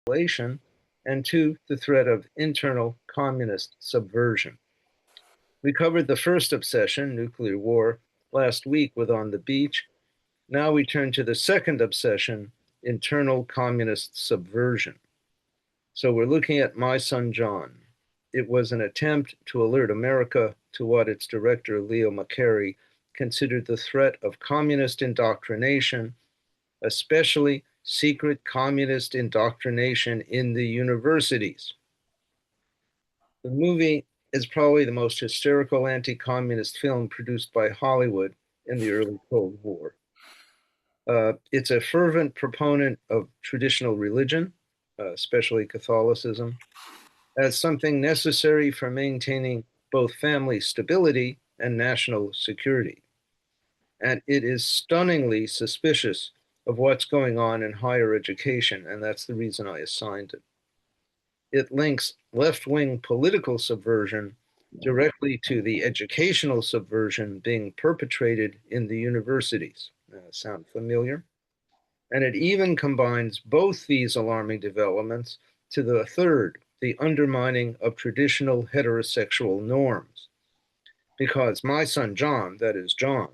escalation, and two, the threat of internal communist subversion. We covered the first obsession, nuclear war, last week with On the Beach. Now we turn to the second obsession, internal communist subversion. So we're looking at My Son John. It was an attempt to alert America to what its director, Leo McCarey, considered the threat of communist indoctrination, especially secret communist indoctrination in the universities. The movie is probably the most hysterical anti-communist film produced by Hollywood in the early Cold War. It's a fervent proponent of traditional religion, especially Catholicism, as something necessary for maintaining both family stability and national security. And it is stunningly suspicious of what's going on in higher education, and that's the reason I assigned it. It links left-wing political subversion directly to the educational subversion being perpetrated in the universities. Sound familiar? And it even combines both these alarming developments to the third, the undermining of traditional heterosexual norms. Because My Son John, that is John,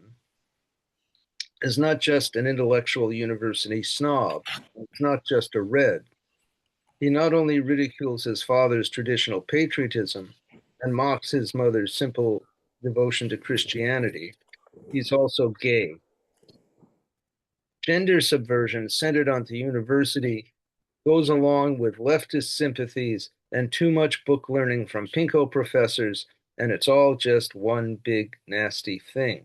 is not just an intellectual university snob. It's not just a red. He not only ridicules his father's traditional patriotism and mocks his mother's simple devotion to Christianity, he's also gay. Gender subversion centered on the university goes along with leftist sympathies and too much book learning from pinko professors, and it's all just one big nasty thing.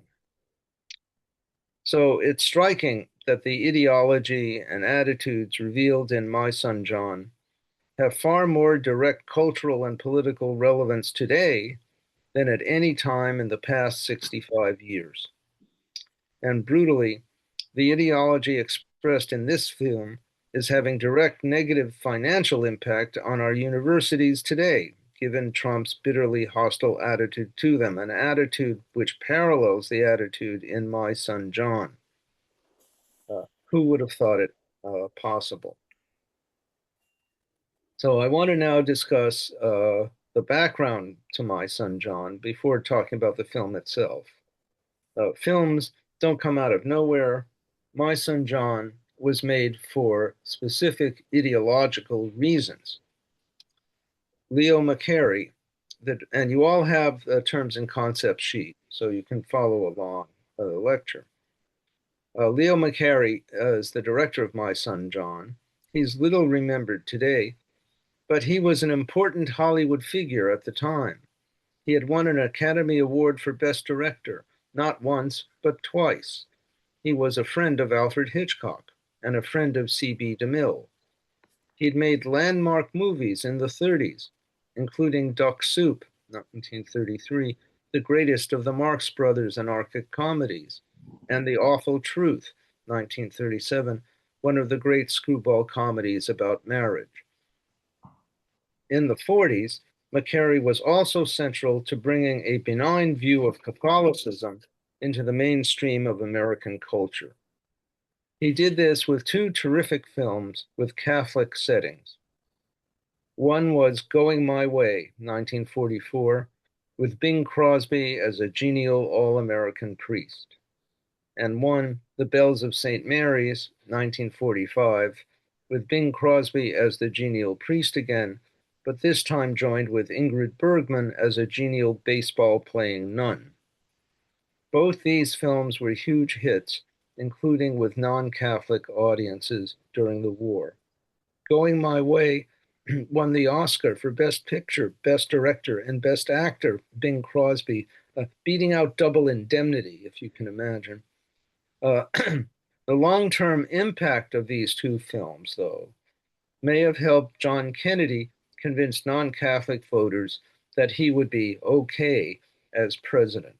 So it's striking that the ideology and attitudes revealed in My Son John have far more direct cultural and political relevance today than at any time in the past 65 years. And brutally, the ideology expressed in this film is having direct negative financial impact on our universities today, given Trump's bitterly hostile attitude to them, an attitude which parallels the attitude in My Son John. Who would have thought it possible? So I want to now discuss the background to My Son John before talking about the film itself. Films don't come out of nowhere. My Son John was made for specific ideological reasons. Leo McCarey, and you all have the terms and concept sheet, so you can follow along the lecture. Leo McCarey is the director of My Son John. He's little remembered today, but he was an important Hollywood figure at the time. He had won an Academy Award for Best Director, not once, but twice. He was a friend of Alfred Hitchcock and a friend of C.B. DeMille. He'd made landmark movies in the 30s, including Duck Soup, 1933, the greatest of the Marx Brothers anarchic comedies, and The Awful Truth, 1937, one of the great screwball comedies about marriage. In the 40s, McCarey was also central to bringing a benign view of Catholicism into the mainstream of American culture. He did this with two terrific films with Catholic settings. One was Going My Way, 1944, with Bing Crosby as a genial all-American priest. And one, The Bells of St. Mary's, 1945, with Bing Crosby as the genial priest again, but this time joined with Ingrid Bergman as a genial baseball-playing nun. Both these films were huge hits, including with non-Catholic audiences during the war. Going My Way won the Oscar for Best Picture, Best Director, and Best Actor, Bing Crosby, beating out Double Indemnity, if you can imagine. The long-term impact of these two films, though, may have helped John Kennedy convince non-Catholic voters that he would be okay as president.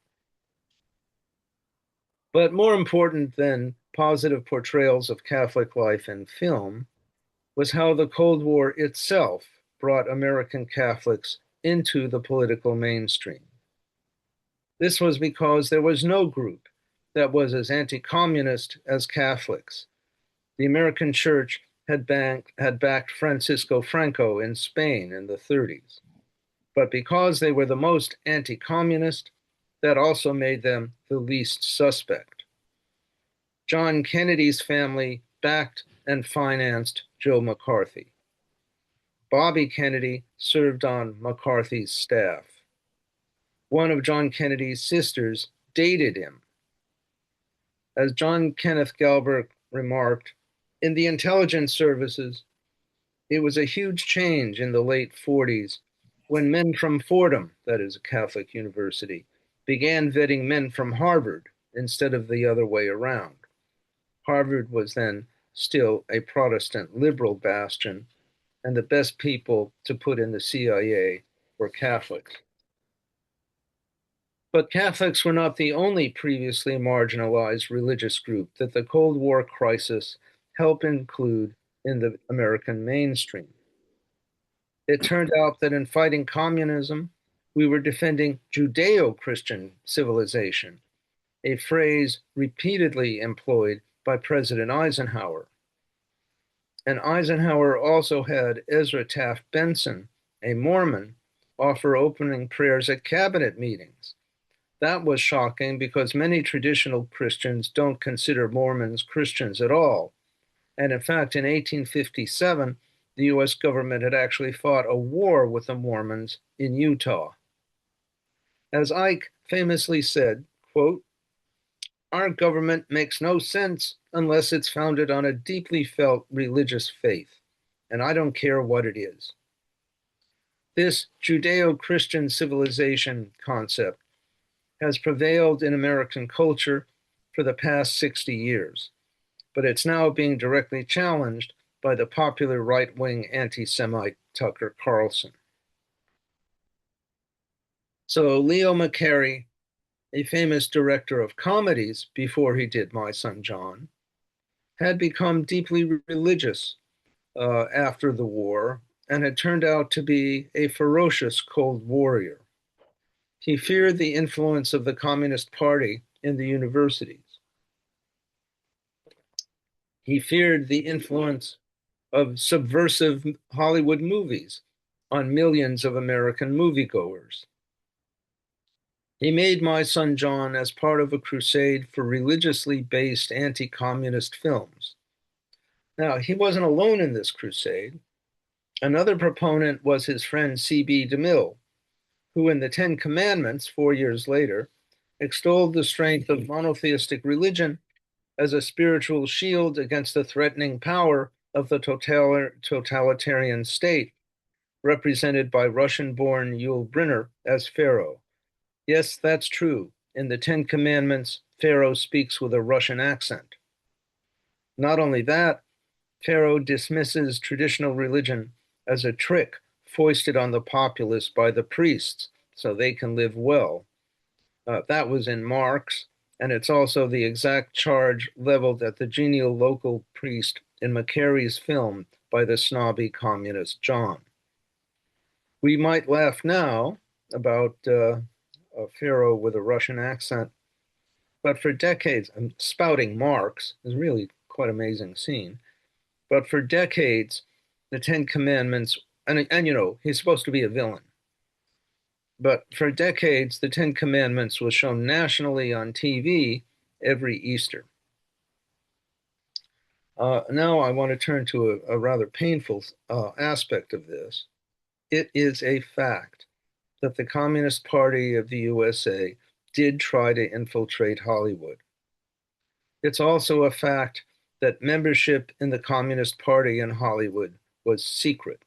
But more important than positive portrayals of Catholic life in film was how the Cold War itself brought American Catholics into the political mainstream. This was because there was no group that was as anti-communist as Catholics. The American church had backed Francisco Franco in Spain in the 30s. But because they were the most anti-communist, that also made them the least suspect. John Kennedy's family backed and financed Joe McCarthy. Bobby Kennedy served on McCarthy's staff. One of John Kennedy's sisters dated him. As John Kenneth Galbraith remarked, in the intelligence services, it was a huge change in the late 40s when men from Fordham, that is a Catholic university, began vetting men from Harvard instead of the other way around. Harvard was then still a Protestant liberal bastion, and the best people to put in the CIA were Catholics. But Catholics were not the only previously marginalized religious group that the Cold War crisis helped include in the American mainstream. It turned out that in fighting communism, we were defending Judeo-Christian civilization, a phrase repeatedly employed by President Eisenhower. And Eisenhower also had Ezra Taft Benson, a Mormon, offer opening prayers at cabinet meetings. That was shocking because many traditional Christians don't consider Mormons Christians at all. And in fact, in 1857, the US government had actually fought a war with the Mormons in Utah. As Ike famously said, quote, "Our government makes no sense unless it's founded on a deeply felt religious faith, and I don't care what it is." This Judeo-Christian civilization concept has prevailed in American culture for the past 60 years, but it's now being directly challenged by the popular right-wing anti-Semite Tucker Carlson. So Leo McCarey, a famous director of comedies before he did My Son John, had become deeply religious after the war and had turned out to be a ferocious Cold Warrior. He feared the influence of the Communist Party in the universities. He feared the influence of subversive Hollywood movies on millions of American moviegoers. He made My Son John as part of a crusade for religiously based anti-communist films. Now, he wasn't alone in this crusade. Another proponent was his friend C.B. DeMille, who in the Ten Commandments, 4 years later, extolled the strength of monotheistic religion as a spiritual shield against the threatening power of the totalitarian state, represented by Russian-born Yul Brynner as Pharaoh. Yes, that's true. In the Ten Commandments, Pharaoh speaks with a Russian accent. Not only that, Pharaoh dismisses traditional religion as a trick foisted on the populace by the priests so they can live well. That was in Marx, and it's also the exact charge leveled at the genial local priest in McCarey's film by the snobby communist John. We might laugh now about a Pharaoh with a Russian accent, but for decades, spouting Marx is really quite an amazing scene. But for decades, the Ten Commandments, and you know, he's supposed to be a villain. But for decades, the Ten Commandments was shown nationally on TV every Easter. Now I want to turn to a rather painful aspect of this. It is a fact that the Communist Party of the USA did try to infiltrate Hollywood. It's also a fact that membership in the Communist Party in Hollywood was secret.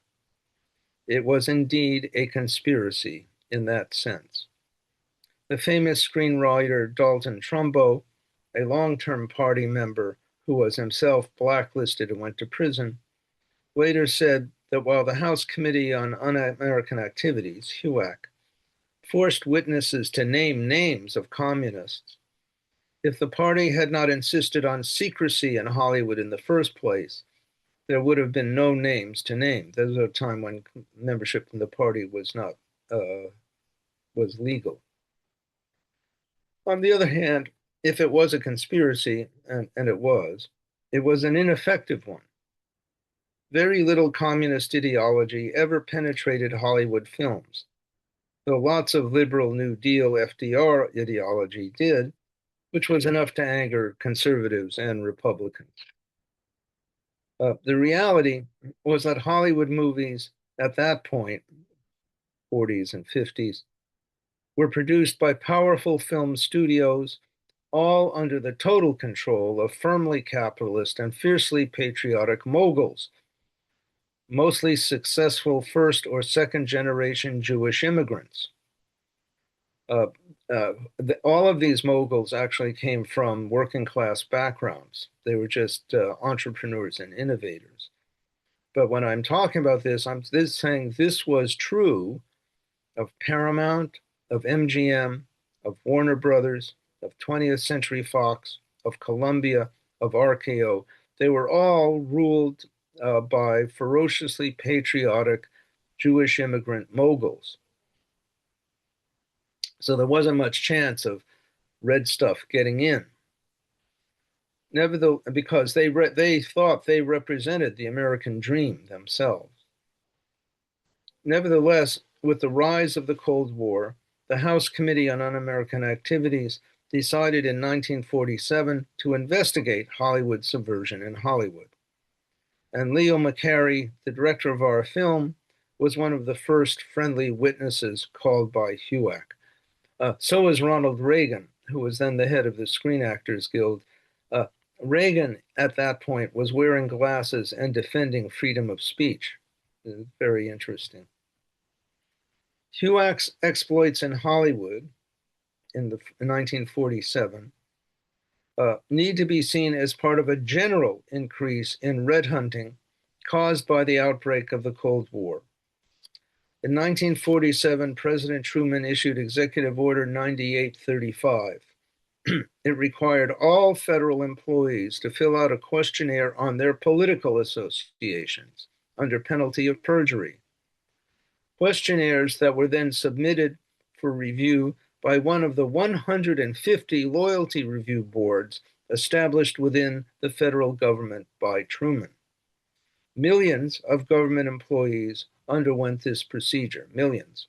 It was indeed a conspiracy in that sense. The famous screenwriter Dalton Trumbo, a long-term party member who was himself blacklisted and went to prison, later said that while the House Committee on Un-American Activities, HUAC, forced witnesses to name names of communists, if the party had not insisted on secrecy in Hollywood in the first place, there would have been no names to name. There was a time when membership in the party was not was legal. On the other hand, if it was a conspiracy, and it was an ineffective one. very little communist ideology ever penetrated Hollywood films, though lots of liberal New Deal FDR ideology did, which was enough to anger conservatives and Republicans. The reality was that Hollywood movies at that point, 40s and 50s, were produced by powerful film studios, all under the total control of firmly capitalist and fiercely patriotic moguls, mostly successful first or second generation Jewish immigrants. Uh, all of these moguls actually came from working class backgrounds. They were just entrepreneurs and innovators. But when I'm talking about this, I'm saying this was true of Paramount, of MGM, of Warner Brothers, of 20th Century Fox, of Columbia, of RKO. They were all ruled by ferociously patriotic Jewish immigrant moguls. So there wasn't much chance of red stuff getting in. Nevertheless, because they thought they represented the American dream themselves. Nevertheless, with the rise of the Cold War, the House Committee on Un-American Activities decided in 1947 to investigate Hollywood subversion in Hollywood. And Leo McCarey, the director of our film, was one of the first friendly witnesses called by HUAC. So was Ronald Reagan, who was then the head of the Screen Actors Guild. Reagan, at that point, was wearing glasses and defending freedom of speech. Very interesting. HUAC's exploits in Hollywood in 1947 need to be seen as part of a general increase in red hunting caused by the outbreak of the Cold War. In 1947, President Truman issued Executive Order 9835. It required all federal employees to fill out a questionnaire on their political associations under penalty of perjury. Questionnaires that were then submitted for review by one of the 150 loyalty review boards established within the federal government by Truman. Millions of government employees underwent this procedure, millions.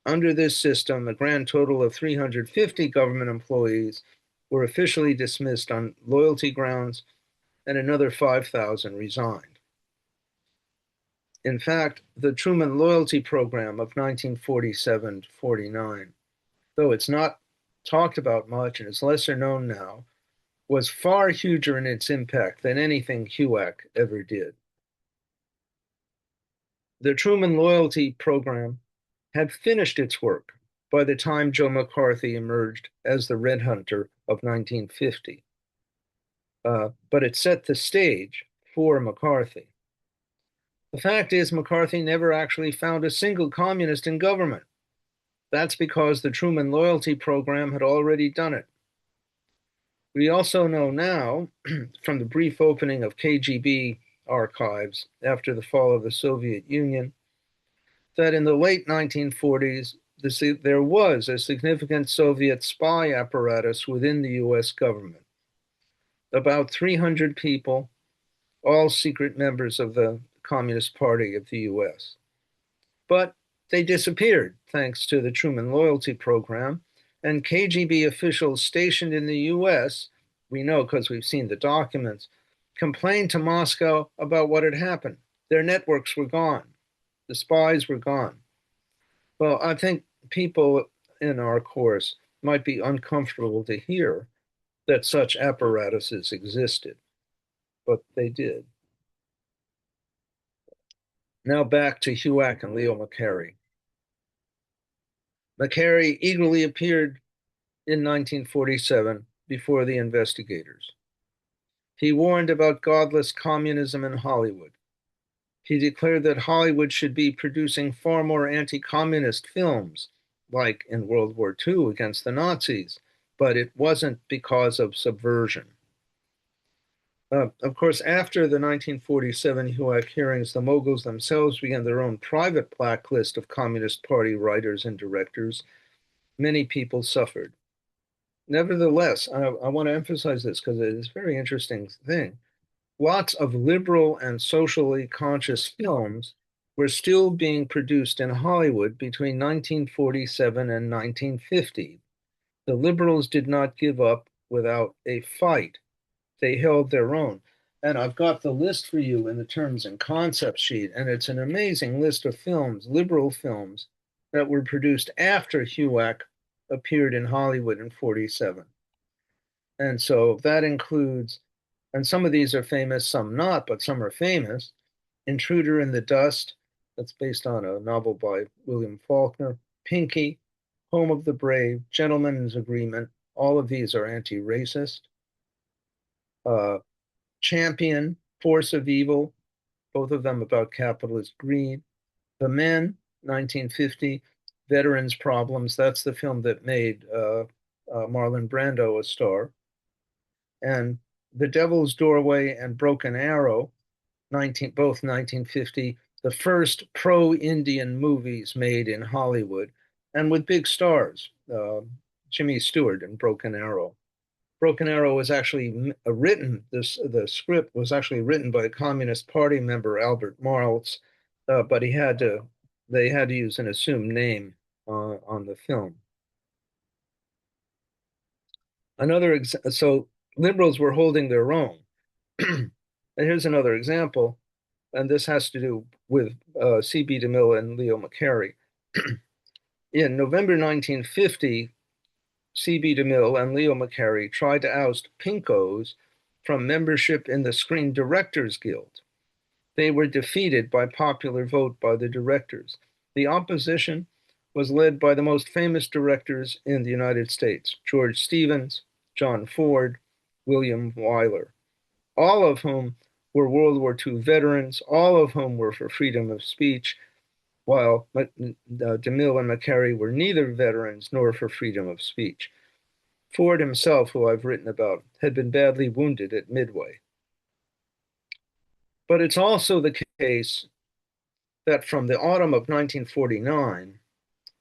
Under this system, a grand total of 350 government employees were officially dismissed on loyalty grounds, and another 5,000 resigned. In fact, the Truman Loyalty Program of 1947 to 49, though it's not talked about much and is lesser known now, was far huger in its impact than anything HUAC ever did. The Truman Loyalty Program had finished its work by the time Joe McCarthy emerged as the Red Hunter of 1950. But it set the stage for McCarthy. The fact is, McCarthy never actually found a single communist in government. That's because the Truman Loyalty Program had already done it. We also know now, from the brief opening of KGB archives after the fall of the Soviet Union, that in the late 1940s, there was a significant Soviet spy apparatus within the US government. About 300 people, all secret members of the Communist Party of the US. But they disappeared thanks to the Truman Loyalty Program, and KGB officials stationed in the US, we know because we've seen the documents, complained to Moscow about what had happened. Their networks were gone. The spies were gone. Well, I think people in our course might be uncomfortable to hear that such apparatuses existed, but they did. Now back to HUAC and Leo McCarey. McCarey eagerly appeared in 1947 before the investigators. He warned about godless communism in Hollywood. He declared that Hollywood should be producing far more anti-communist films, like in World War II against the Nazis, but it wasn't because of subversion. Of course, after the 1947 HUAC hearings, the moguls themselves began their own private blacklist of Communist Party writers and directors. Many people suffered. Nevertheless, I want to emphasize this because it is a very interesting thing. lots of liberal and socially conscious films were still being produced in Hollywood between 1947 and 1950. The liberals did not give up without a fight. They held their own. And I've got the list for you in the terms and concept sheet, and it's an amazing list of films, liberal films, that were produced after HUAC appeared in Hollywood in 47. And so that includes, and some of these are famous, some not, but some are famous. Intruder in the Dust, that's based on a novel by William Faulkner. Pinky, Home of the Brave, Gentleman's Agreement, all of these are anti-racist. Uh, Champion, Force of Evil, both of them about capitalist greed. The Men, 1950, Veterans Problems, that's the film that made Marlon Brando a star. And The Devil's Doorway and Broken Arrow, both 1950, the first pro-Indian movies made in Hollywood, and with big stars. Jimmy Stewart in Broken Arrow. Broken Arrow was actually written, the script was actually written by a Communist Party member, Albert Marltz, but they had to use an assumed name on the film. So liberals were holding their own. And here's another example, and this has to do with C.B. DeMille and Leo McCarey. In November 1950, C.B. DeMille and Leo McCarey tried to oust Pinkos from membership in the Screen Directors Guild. They were defeated by popular vote by the directors. The opposition was led by the most famous directors in the United States, George Stevens, John Ford, William Wyler, all of whom were World War II veterans, all of whom were for freedom of speech, while DeMille and McCarey were neither veterans nor for freedom of speech. Ford himself, who I've written about, had been badly wounded at Midway. But it's also the case that from the autumn of 1949,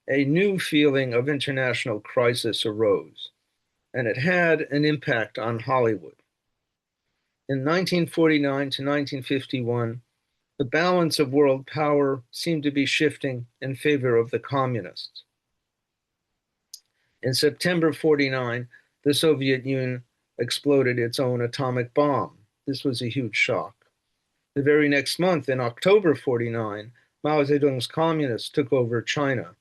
a new feeling of international crisis arose, and it had an impact on Hollywood. In 1949 to 1951, the balance of world power seemed to be shifting in favor of the communists. In September 49, the Soviet Union exploded its own atomic bomb. This was a huge shock. The very next month, in October 49, Mao Zedong's communists took over China.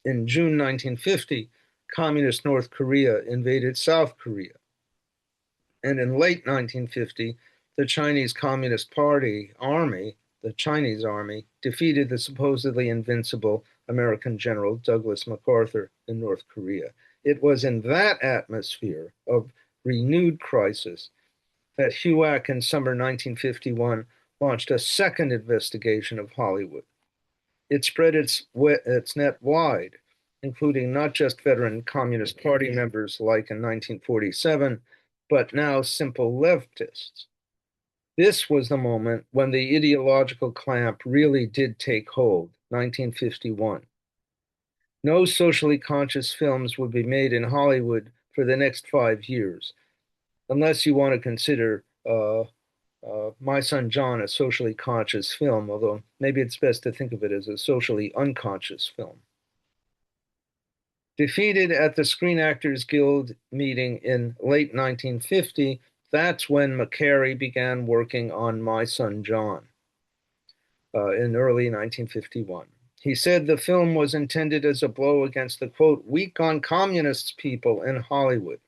In June 1950, communist North Korea invaded South Korea. And in late 1950, the Chinese Communist Party army, the Chinese army, defeated the supposedly invincible American General Douglas MacArthur in North Korea. It was in that atmosphere of renewed crisis that HUAC in summer 1951 launched a second investigation of Hollywood. It spread its net wide, including not just veteran Communist Party members like in 1947, but now simple leftists. This was the moment when the ideological clamp really did take hold, 1951. No socially conscious films would be made in Hollywood for the next 5 years, unless you want to consider My Son John a socially conscious film, although maybe it's best to think of it as a socially unconscious film. Defeated at the Screen Actors Guild meeting in late 1950, that's when McCarey began working on My Son John in early 1951. He said the film was intended as a blow against the, quote, weak on communists people in Hollywood.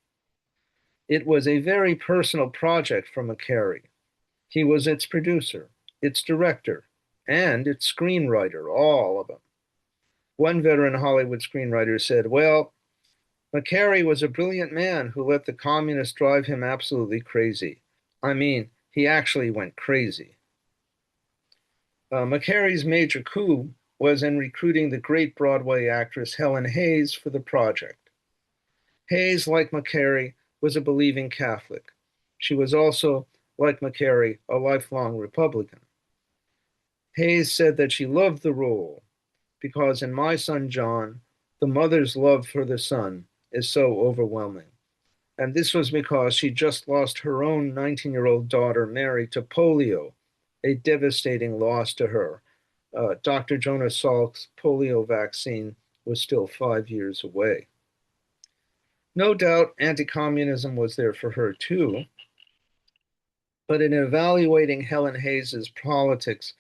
It was a very personal project for McCarey. He was its producer, its director, and its screenwriter, all of them. One veteran Hollywood screenwriter said, well, McCarey was a brilliant man who let the communists drive him absolutely crazy. I mean, he actually went crazy. McCarey's major coup was in recruiting the great Broadway actress Helen Hayes for the project. Hayes, like McCarey, was a believing Catholic. She was also, like McCarey, a lifelong Republican. Hayes said that she loved the role because in My Son John, the mother's love for the son is so overwhelming. And this was because she just lost her own 19-year-old daughter, Mary, to polio, a devastating loss to her. Dr. Jonas Salk's polio vaccine was still 5 years away. No doubt anti-communism was there for her too, but in evaluating Helen Hayes's politics,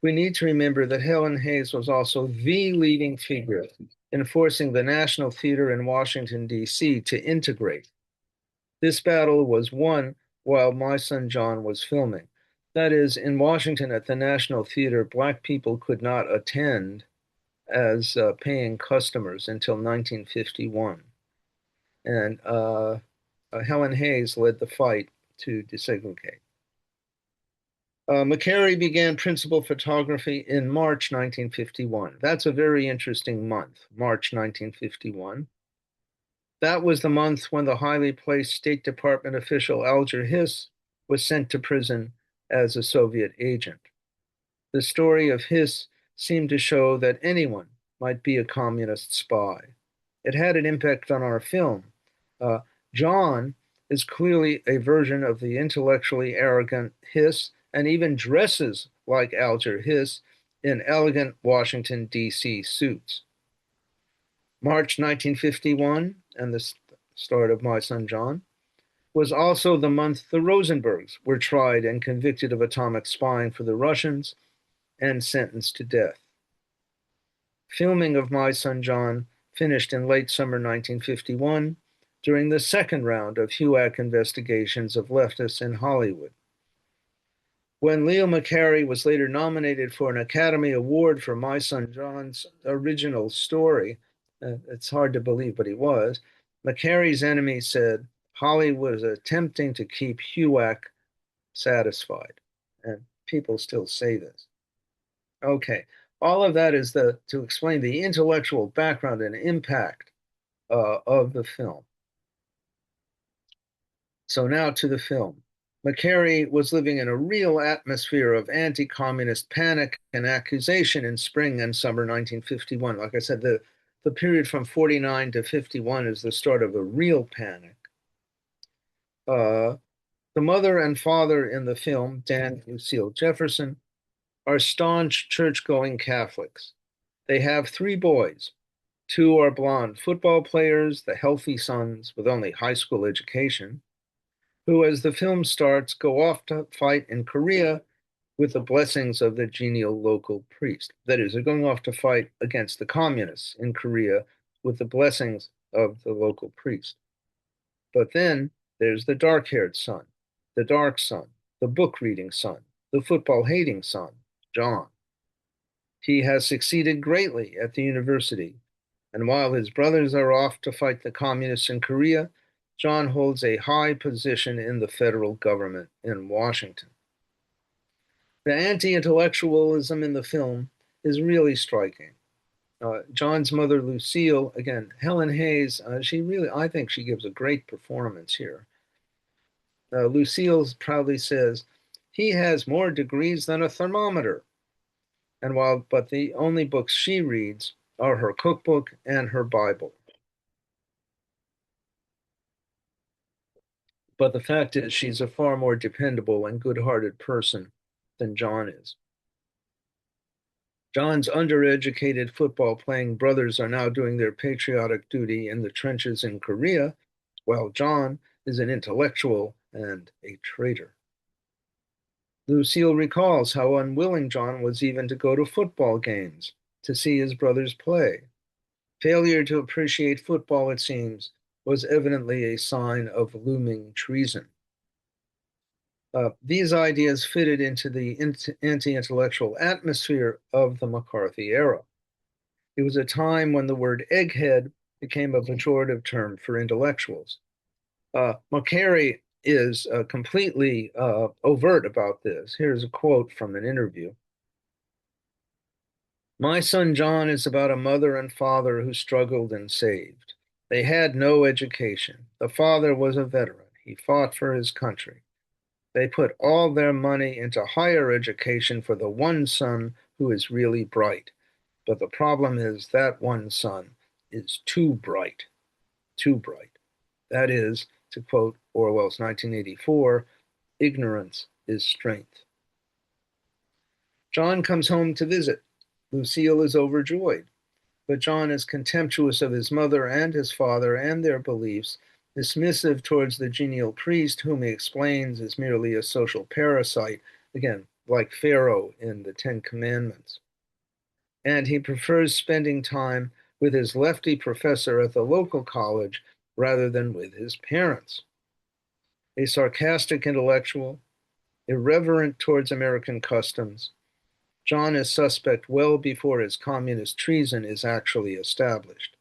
we need to remember that Helen Hayes was also the leading figure in forcing the National Theater in Washington, D.C. to integrate. This battle was won while My Son John was filming. That is, in Washington at the National Theater, Black people could not attend as paying customers until 1951. And Helen Hayes led the fight to desegregate. McCary began principal photography in March 1951. That's a very interesting month, March 1951. That was the month when the highly placed State Department official Alger Hiss was sent to prison as a Soviet agent. The story of Hiss seemed to show that anyone might be a communist spy. It had an impact on our film. John is clearly a version of the intellectually arrogant Hiss and even dresses like Alger Hiss in elegant Washington, D.C. suits. March 1951, and the start of My Son John, was also the month the Rosenbergs were tried and convicted of atomic spying for the Russians and sentenced to death. Filming of My Son John finished in late summer 1951 during the second round of HUAC investigations of leftists in Hollywood. When Leo McCarey was later nominated for an Academy Award for My Son John's original story, it's hard to believe, but he was, McCarey's enemy said Hollywood was attempting to keep HUAC satisfied. And people still say this. Okay, all of that is to explain the intellectual background and impact of the film. So now to the film. McCary was living in a real atmosphere of anti-communist panic and accusation in spring and summer 1951. Like I said, the period from 49 to 51 is the start of a real panic. The mother and father in the film, Dan and Lucille Jefferson, are staunch church-going Catholics. They have 3 boys. 2 are blonde football players, the healthy sons with only high school education, who, as the film starts, go off to fight in Korea with the blessings of the genial local priest. That is, they're going off to fight against the communists in Korea with the blessings of the local priest. But then there's the dark-haired son, the dark son, the book-reading son, the football-hating son, John. He has succeeded greatly at the university, and while his brothers are off to fight the communists in Korea, John holds a high position in the federal government in Washington. The anti-intellectualism in the film is really striking. John's mother, Lucille, again, Helen Hayes, I think she gives a great performance here. Lucille proudly says, he has more degrees than a thermometer. But the only books she reads are her cookbook and her Bible. But the fact is, she's a far more dependable and good-hearted person than John is. John's undereducated football-playing brothers are now doing their patriotic duty in the trenches in Korea, while John is an intellectual and a traitor. Lucille recalls how unwilling John was even to go to football games to see his brothers play. Failure to appreciate football, it seems, was evidently a sign of looming treason. These ideas fitted into the anti-intellectual atmosphere of the McCarthy era. It was a time when the word egghead became a pejorative term for intellectuals. McCary is completely overt about this. Here's a quote from an interview. My Son John is about a mother and father who struggled and saved. They had no education. The father was a veteran. He fought for his country. They put all their money into higher education for the one son who is really bright. But the problem is that one son is too bright, too bright. That is, To quote Orwell's 1984, ignorance is strength. John comes home to visit. Lucille is overjoyed, but John is contemptuous of his mother and his father and their beliefs, dismissive towards the genial priest, whom he explains is merely a social parasite, again, like Pharaoh in the Ten Commandments. And he prefers spending time with his lefty professor at the local college rather than with his parents. A sarcastic intellectual, irreverent towards American customs, John is suspect well before his communist treason is actually established.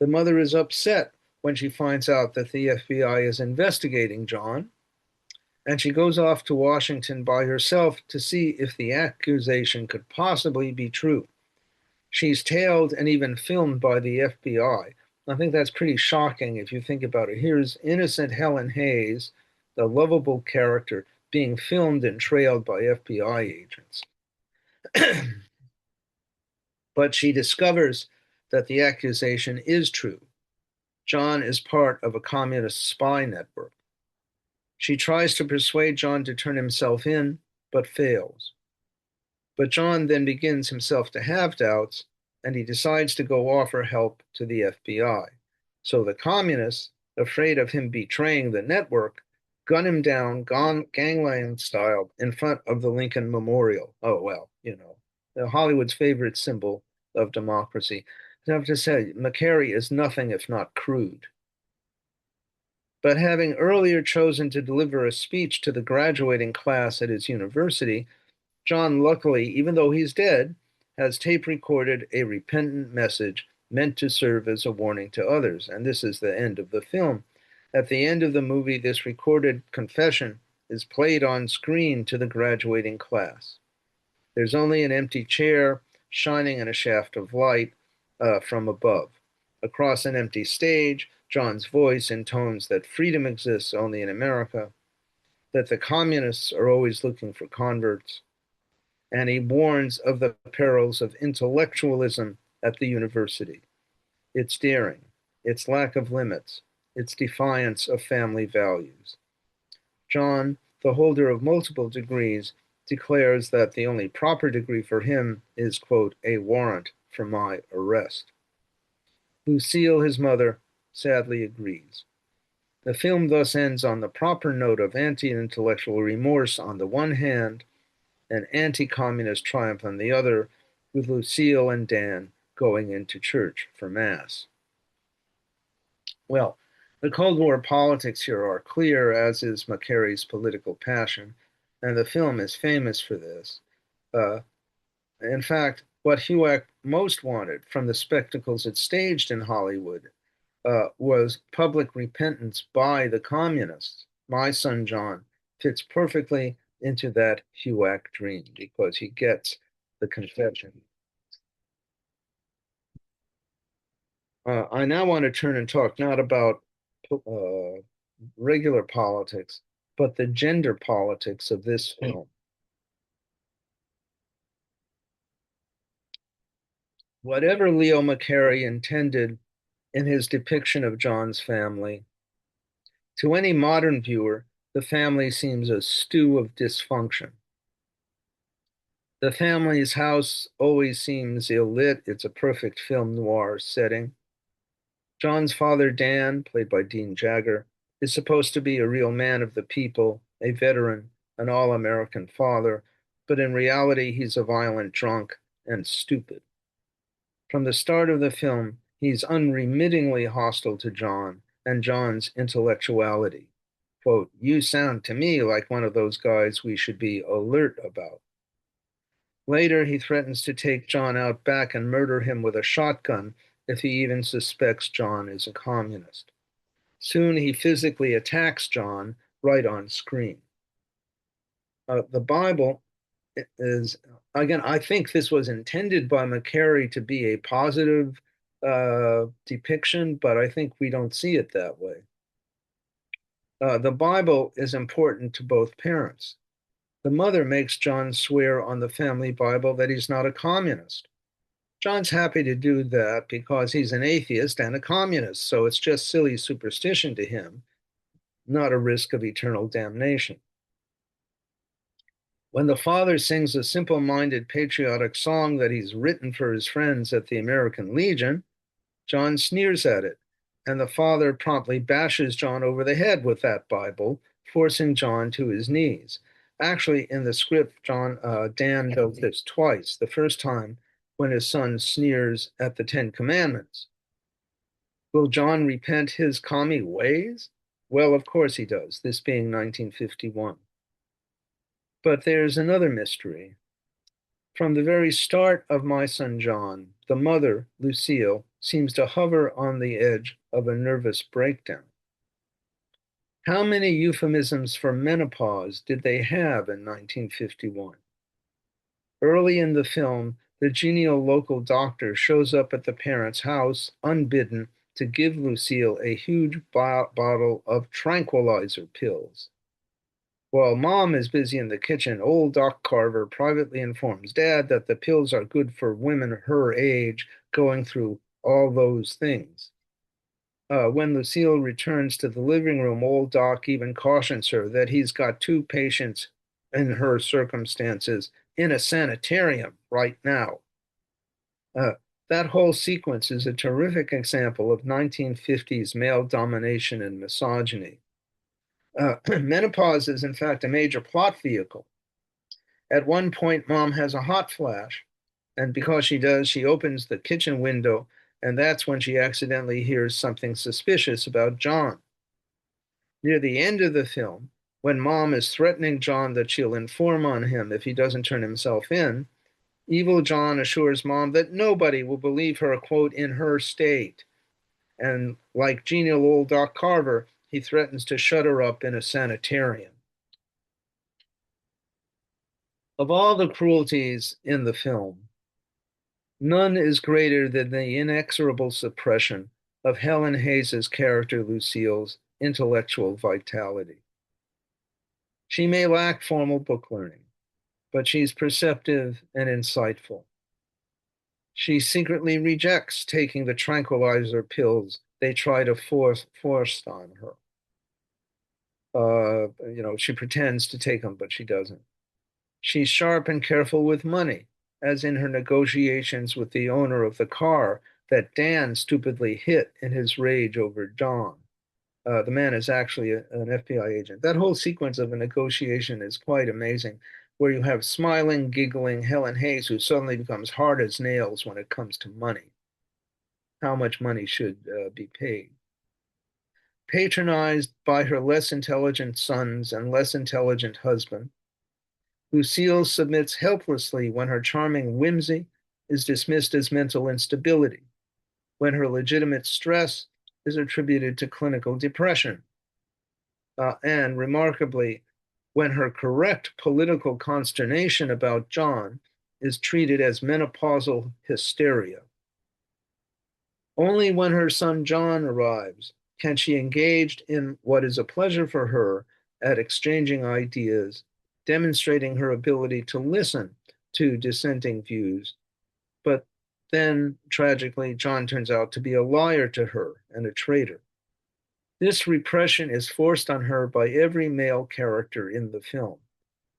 The mother is upset when she finds out that the FBI is investigating John, and she goes off to Washington by herself to see if the accusation could possibly be true. She's tailed and even filmed by the FBI. I think that's pretty shocking if you think about it. Here's innocent Helen Hayes, the lovable character, being filmed and trailed by FBI agents. But she discovers that the accusation is true. John is part of a communist spy network. She tries to persuade John to turn himself in, but fails. But John then begins himself to have doubts, and he decides to go offer help to the FBI. So the communists, afraid of him betraying the network, gun him down, gangland style, in front of the Lincoln Memorial. Oh, well, Hollywood's favorite symbol of democracy. I have to say, McCary is nothing if not crude. But having earlier chosen to deliver a speech to the graduating class at his university, John, luckily, even though he's dead, has tape recorded a repentant message meant to serve as a warning to others. And this is the end of the film. At the end of the movie, this recorded confession is played on screen to the graduating class. There's only an empty chair shining in a shaft of light from above. Across an empty stage, John's voice intones that freedom exists only in America, that the communists are always looking for converts, and he warns of the perils of intellectualism at the university, its daring, its lack of limits, its defiance of family values. John, the holder of multiple degrees, declares that the only proper degree for him is, quote, a warrant for my arrest. Lucille, his mother, sadly agrees. The film thus ends on the proper note of anti-intellectual remorse on the one hand and anti-communist triumph on the other, with Lucille and Dan going into church for Mass. Well, the Cold War politics here are clear, as is McCary's political passion, and the film is famous for this. In fact, what HUAC most wanted from the spectacles it staged in Hollywood was public repentance by the communists. My Son John fits perfectly into that HUAC dream because he gets the confession. I now want to turn and talk not about regular politics, but the gender politics of this film. Whatever Leo McCary intended in his depiction of John's family, to any modern viewer, the family seems a stew of dysfunction. The family's house always seems ill-lit. It's a perfect film noir setting. John's father, Dan, played by Dean Jagger, is supposed to be a real man of the people, a veteran, an all-American father, but in reality, he's a violent drunk and stupid. From the start of the film, he's unremittingly hostile to John and John's intellectuality. Quote, you sound to me like one of those guys we should be alert about. Later, he threatens to take John out back and murder him with a shotgun if he even suspects John is a communist. Soon, he physically attacks John right on screen. The Bible is, again, I think this was intended by McCary to be a positive depiction, but I think we don't see it that way. The Bible is important to both parents. The mother makes John swear on the family Bible that he's not a communist. John's happy to do that because he's an atheist and a communist, so it's just silly superstition to him. not a risk of eternal damnation. When the father sings a simple-minded patriotic song that he's written for his friends at the American Legion, John sneers at it, and the father promptly bashes John over the head with that Bible, forcing John to his knees. Actually, in the script, Dan does this twice. The first time when his son sneers at the Ten Commandments. Will John repent his commie ways? Well, of course he does, this being 1951. But there's another mystery. From the very start of My Son John, the mother, Lucille, seems to hover on the edge of a nervous breakdown. How many euphemisms for menopause did they have in 1951? Early in the film, the genial local doctor shows up at the parents' house unbidden to give Lucille a huge bottle of tranquilizer pills. While Mom is busy in the kitchen, old Doc Carver privately informs Dad that the pills are good for women her age going through all those things. When Lucille returns to the living room, old Doc even cautions her that he's got two patients in her circumstances in a sanitarium right now. That whole sequence is a terrific example of 1950s male domination and misogyny. Menopause is, in fact, a major plot vehicle. At one point, Mom has a hot flash, and because she does, she opens the kitchen window, and that's when she accidentally hears something suspicious about John. Near the end of the film, when Mom is threatening John that she'll inform on him if he doesn't turn himself in, evil John assures Mom that nobody will believe her, quote, in her state. And like genial old Doc Carver, he threatens to shut her up in a sanitarium. Of all the cruelties in the film, none is greater than the inexorable suppression of Helen Hayes' character Lucille's intellectual vitality. She may lack formal book learning, but she's perceptive and insightful. She secretly rejects taking the tranquilizer pills they try to force on her. She pretends to take them, but she doesn't. She's sharp and careful with money, as in her negotiations with the owner of the car that Dan stupidly hit in his rage over John. The man is actually an FBI agent. That whole sequence of a negotiation is quite amazing, where you have smiling, giggling Helen Hayes, who suddenly becomes hard as nails when it comes to money. How much money should be paid? Patronized by her less intelligent sons and less intelligent husband, Lucille submits helplessly when her charming whimsy is dismissed as mental instability, when her legitimate stress is attributed to clinical depression, and remarkably, when her correct political consternation about John is treated as menopausal hysteria. Only when her son John arrives can she engage in what is a pleasure for her at exchanging ideas, demonstrating her ability to listen to dissenting views. But then, tragically, John turns out to be a liar to her and a traitor. This repression is forced on her by every male character in the film.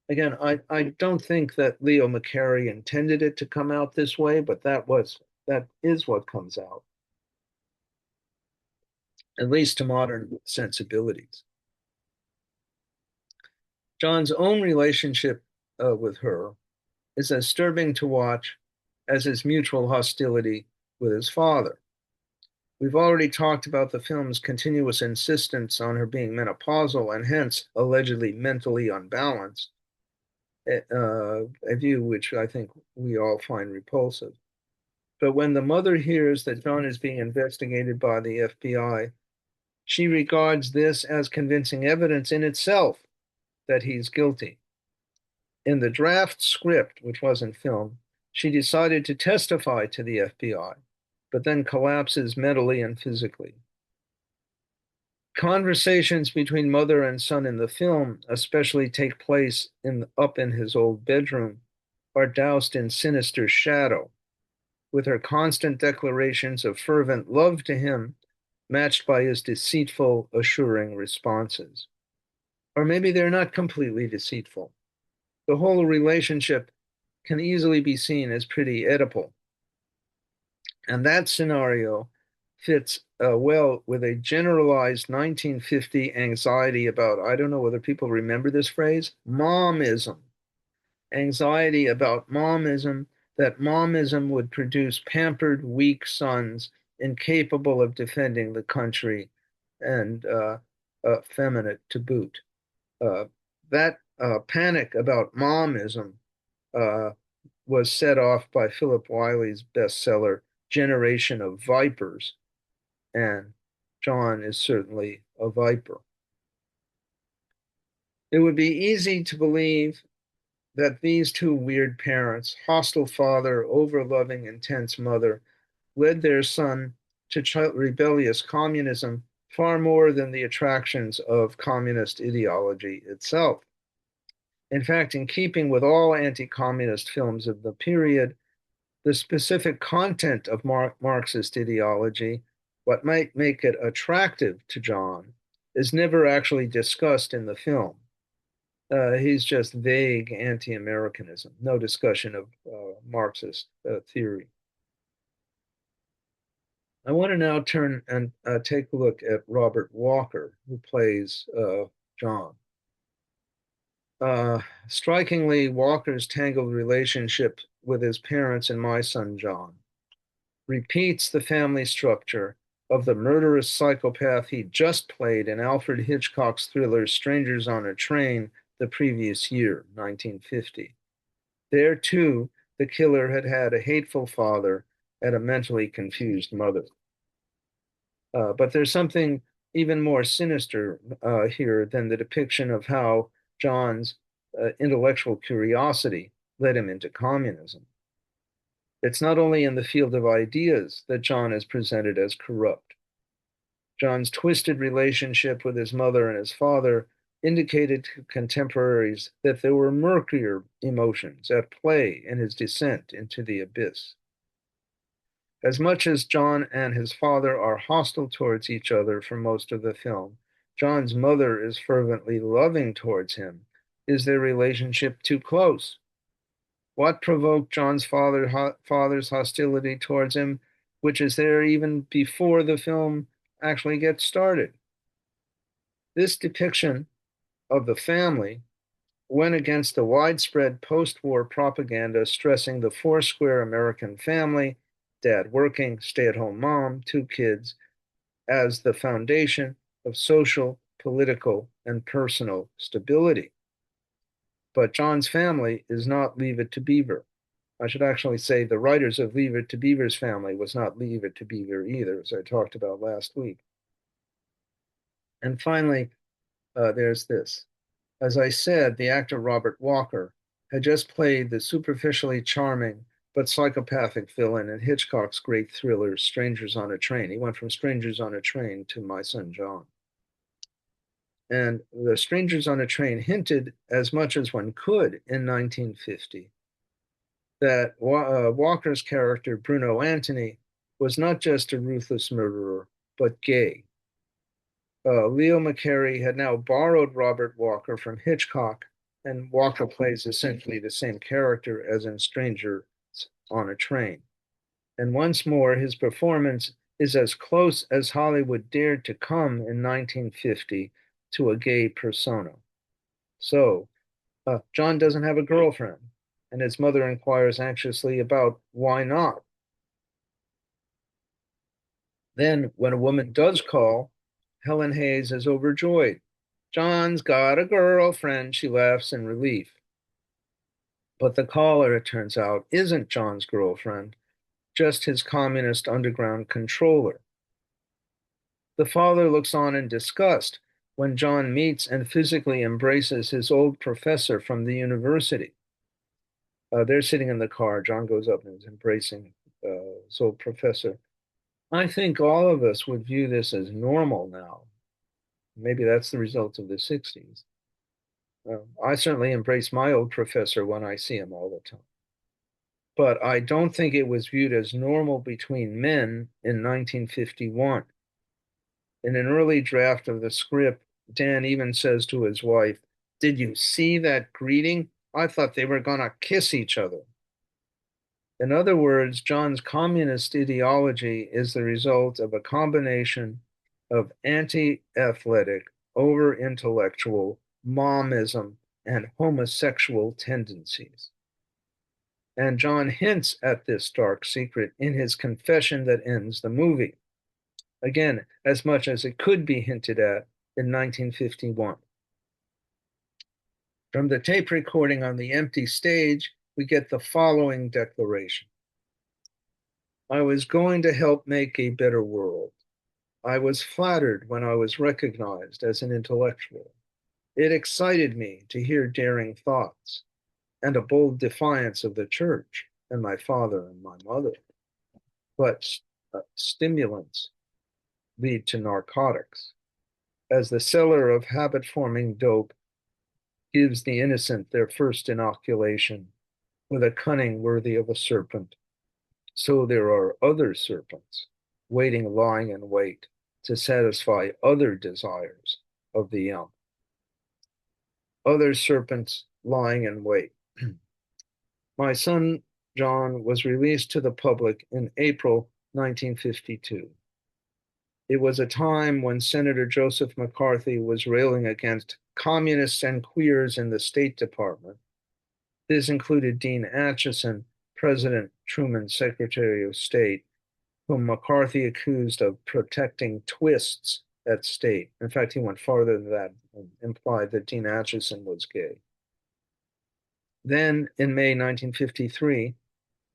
Again, I don't think that Leo McCarey intended it to come out this way, but that is what comes out, at least to modern sensibilities. John's own relationship with her is as disturbing to watch as his mutual hostility with his father. We've already talked about the film's continuous insistence on her being menopausal and hence allegedly mentally unbalanced, a view which I think we all find repulsive. But when the mother hears that John is being investigated by the FBI, she regards this as convincing evidence in itself that he's guilty. In the draft script, which wasn't filmed, she decided to testify to the FBI, but then collapses mentally and physically. Conversations between mother and son in the film especially take place up in his old bedroom, are doused in sinister shadow. With her constant declarations of fervent love to him, matched by his deceitful, assuring responses. Or maybe they're not completely deceitful. The whole relationship can easily be seen as pretty Oedipal. And that scenario fits well with a generalized 1950 anxiety about, I don't know whether people remember this phrase, momism. Anxiety about momism, that momism would produce pampered, weak sons incapable of defending the country and effeminate to boot. Uh, that panic about momism uh, was set off by Philip Wiley's bestseller, Generation of Vipers, and John is certainly a viper. It would be easy to believe that these two weird parents, hostile father, over-loving, intense mother, led their son to rebellious communism far more than the attractions of communist ideology itself. In fact, in keeping with all anti-communist films of the period, the specific content of Marxist ideology, what might make it attractive to John, is never actually discussed in the film. He's just vague anti-Americanism, no discussion of Marxist theory. I want to now turn and take a look at Robert Walker, who plays John. Strikingly, Walker's tangled relationship with his parents and My Son John repeats the family structure of the murderous psychopath he just played in Alfred Hitchcock's thriller Strangers on a Train the previous year, 1950. There, too, the killer had had a hateful father and a mentally confused mother. But there's something even more sinister here than the depiction of how John's intellectual curiosity led him into communism. It's not only in the field of ideas that John is presented as corrupt. John's twisted relationship with his mother and his father indicated to contemporaries that there were murkier emotions at play in his descent into the abyss. As much as John and his father are hostile towards each other for most of the film, John's mother is fervently loving towards him. Is their relationship too close? What provoked John's father's hostility towards him, which is there even before the film actually gets started? This depiction of the family went against the widespread post-war propaganda stressing the four-square American family, dad working, stay-at-home mom, two kids, as the foundation of social, political, and personal stability. But John's family is not Leave It to Beaver. I should actually say the writers of Leave It to Beaver's family was not Leave It to Beaver either, as I talked about last week. And finally, there's this. As I said, the actor Robert Walker had just played the superficially charming but psychopathic villain in Hitchcock's great thriller, Strangers on a Train. He went from Strangers on a Train to My Son John. And the Strangers on a Train hinted, as much as one could in 1950, that Walker's character, Bruno Antony, was not just a ruthless murderer, but gay. Leo McCarey had now borrowed Robert Walker from Hitchcock, and Walker plays essentially the same character as in Strangers on a Train. And once more, his performance is as close as Hollywood dared to come in 1950 to a gay persona. So, John doesn't have a girlfriend, and his mother inquires anxiously about why not. Then, when a woman does call, Helen Hayes is overjoyed. John's got a girlfriend, she laughs in relief. But the caller, it turns out, isn't John's girlfriend, just his communist underground controller. The father looks on in disgust when John meets and physically embraces his old professor from the university. They're sitting in the car. John goes up and is embracing his old professor. I think all of us would view this as normal now. Maybe that's the result of the 60s. I certainly embrace my old professor when I see him all the time. But I don't think it was viewed as normal between men in 1951. In an early draft of the script, Dan even says to his wife, "Did you see that greeting? I thought they were going to kiss each other." In other words, John's communist ideology is the result of a combination of anti-athletic, over-intellectual, momism, and homosexual tendencies. And John hints at this dark secret in his confession that ends the movie. Again, as much as it could be hinted at in 1951. From the tape recording on the empty stage, we get the following declaration. "I was going to help make a better world. I was flattered when I was recognized as an intellectual. It excited me to hear daring thoughts and a bold defiance of the church and my father and my mother. But stimulants lead to narcotics, as the seller of habit-forming dope gives the innocent their first inoculation with a cunning worthy of a serpent. So there are other serpents waiting, lying in wait to satisfy other desires of the young. Other serpents lying in wait." My son John was released to the public in April 1952. It was a time when Senator Joseph McCarthy was railing against communists and queers in the State Department. This included Dean Acheson, President Truman's Secretary of State, whom McCarthy accused of protecting twists at state. In fact, he went farther than that and implied that Dean Acheson was gay. Then, in May 1953,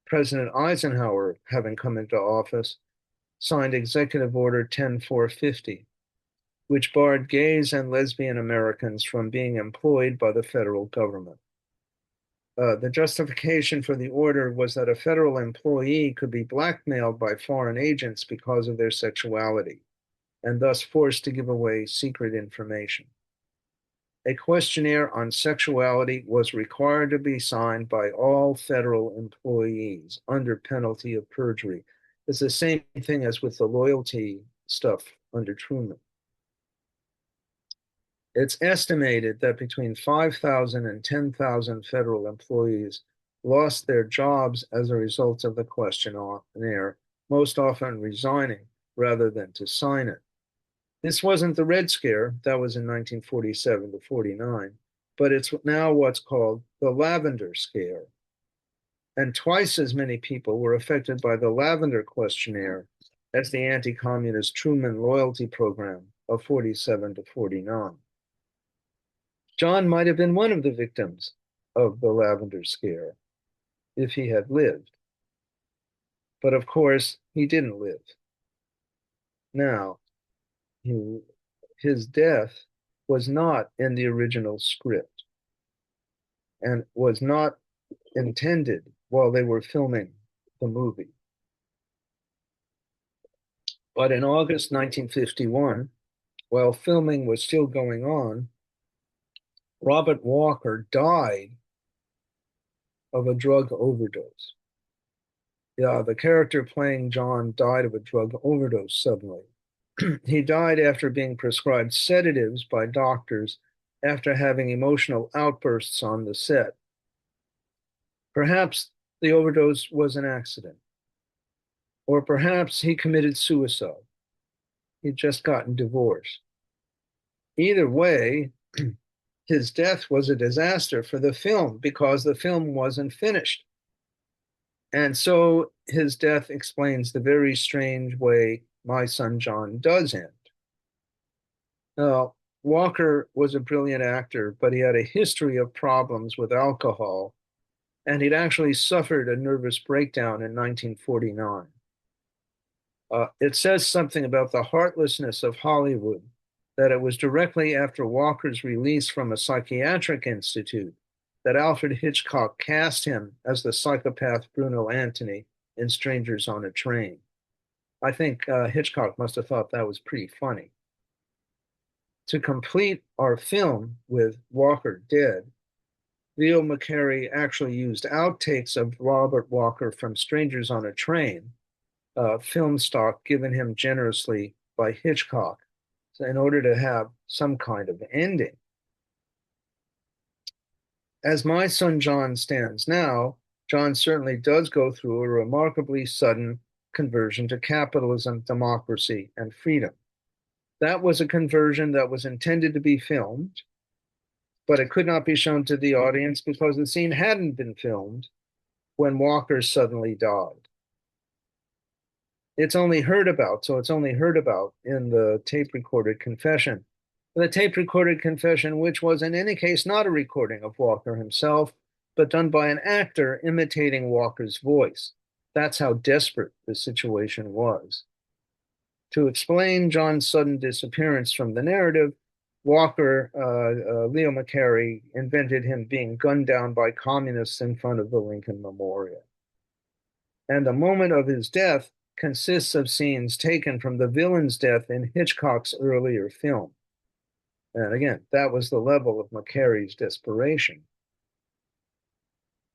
President Eisenhower, having come into office, signed Executive Order 10450, which barred gays and lesbian Americans from being employed by the federal government. The justification for the order was that a federal employee could be blackmailed by foreign agents because of their sexuality, and thus forced to give away secret information. A questionnaire on sexuality was required to be signed by all federal employees under penalty of perjury. It's the same thing as with the loyalty stuff under Truman. It's estimated that between 5,000 and 10,000 federal employees lost their jobs as a result of the questionnaire, most often resigning rather than to sign it. This wasn't the Red Scare, that was in 1947 to 49, but it's now what's called the Lavender Scare. And twice as many people were affected by the Lavender questionnaire as the anti-communist Truman loyalty program of 47 to 49. John might have been one of the victims of the Lavender Scare if he had lived. But of course, he didn't live. Now, his death was not in the original script and was not intended while they were filming the movie. But in August 1951, while filming was still going on, Robert Walker died of a drug overdose. Yeah, the character playing John died of a drug overdose suddenly. He died after being prescribed sedatives by doctors after having emotional outbursts on the set. Perhaps the overdose was an accident, or perhaps he committed suicide. He'd just gotten divorced. Either way, his death was a disaster for the film because the film wasn't finished. And so his death explains the very strange way My Son John does end. Now, Walker was a brilliant actor, but he had a history of problems with alcohol, and he'd actually suffered a nervous breakdown in 1949. It says something about the heartlessness of Hollywood that it was directly after Walker's release from a psychiatric institute that Alfred Hitchcock cast him as the psychopath Bruno Antony in Strangers on a Train. I think Hitchcock must have thought that was pretty funny. To complete our film with Walker dead, Leo McCarey actually used outtakes of Robert Walker from Strangers on a Train, film stock given him generously by Hitchcock in order to have some kind of ending. As my son John stands now, John certainly does go through a remarkably sudden conversion to capitalism, democracy, and freedom. That was a conversion that was intended to be filmed, but it could not be shown to the audience because the scene hadn't been filmed when Walker suddenly died. It's only heard about, so it's only heard about in the tape recorded confession. The tape recorded confession, which was in any case not a recording of Walker himself, but done by an actor imitating Walker's voice. That's how desperate the situation was. To explain John's sudden disappearance from the narrative, Walker, Leo McCarey, invented him being gunned down by communists in front of the Lincoln Memorial. And the moment of his death consists of scenes taken from the villain's death in Hitchcock's earlier film. And again, that was the level of McCarey's desperation.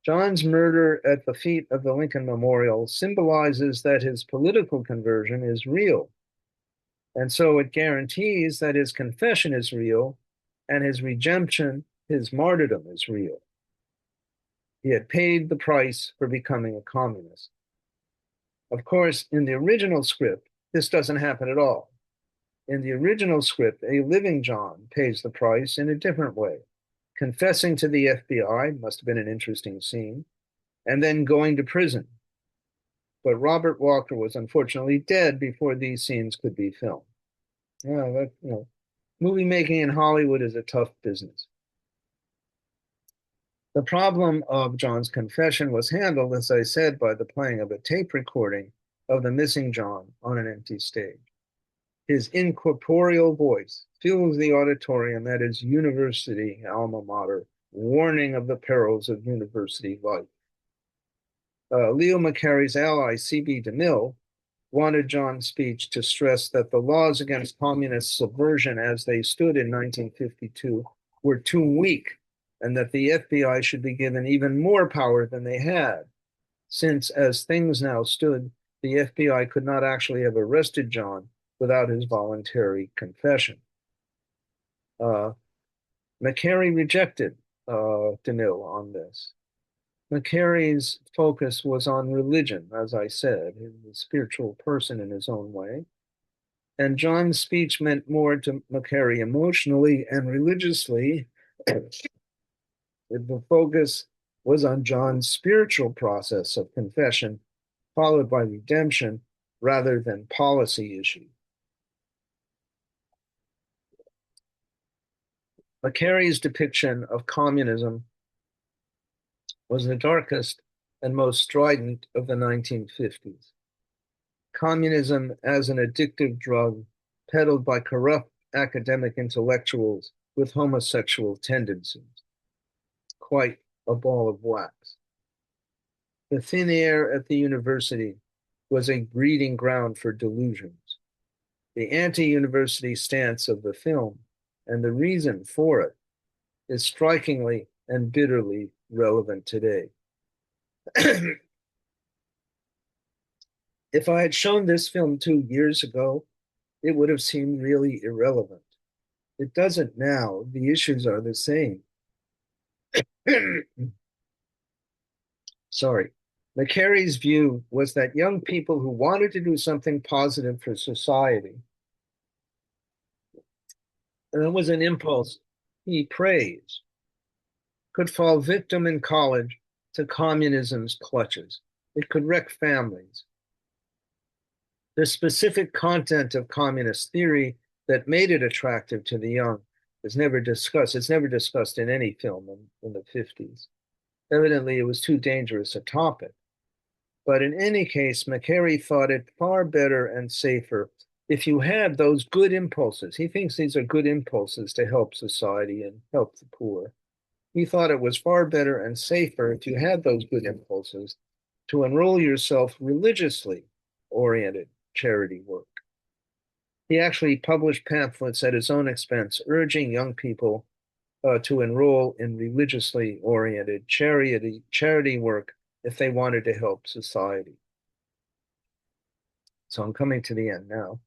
John's murder at the feet of the Lincoln Memorial symbolizes that his political conversion is real. And so it guarantees that his confession is real and his redemption, his martyrdom is real. He had paid the price for becoming a communist. Of course, in the original script, this doesn't happen at all. In the original script, a living John pays the price in a different way, confessing to the FBI, must have been an interesting scene, and then going to prison. But Robert Walker was unfortunately dead before these scenes could be filmed. Movie making in Hollywood is a tough business. The problem of John's confession was handled, as I said, by the playing of a tape recording of the missing John on an empty stage. His incorporeal voice fills the auditorium at his university alma mater, warning of the perils of university life. Leo McCarey's ally, C.B. DeMille, wanted John's speech to stress that the laws against communist subversion as they stood in 1952 were too weak, and that the FBI should be given even more power than they had, since as things now stood, the FBI could not actually have arrested John without his voluntary confession. McCarey rejected DeMille on this. McCarey's focus was on religion, as I said. He was a spiritual person in his own way. And John's speech meant more to McCarey emotionally and religiously. The focus was on John's spiritual process of confession, followed by redemption, rather than policy issues. McCarey's depiction of communism was the darkest and most strident of the 1950s. Communism as an addictive drug peddled by corrupt academic intellectuals with homosexual tendencies. Quite a ball of wax. The thin air at the university was a breeding ground for delusions. The anti-university stance of the film and the reason for it is strikingly and bitterly relevant today. If I had shown this film 2 years ago, it would have seemed really irrelevant. It doesn't now. The issues are the same. Sorry. McCarey's view was that young people who wanted to do something positive for society, and it was an impulse he praised, could fall victim in college to communism's clutches. It could wreck families. The specific content of communist theory that made it attractive to the young is never discussed. It's never discussed in any film in the 50s. Evidently, it was too dangerous a topic. But in any case, McCarey thought it far better and safer if you had those good impulses. He thinks these are good impulses to help society and help the poor. He thought it was far better and safer if you had those good impulses to enroll yourself religiously oriented charity work. He actually published pamphlets at his own expense, urging young people to enroll in religiously oriented charity work if they wanted to help society. So I'm coming to the end now.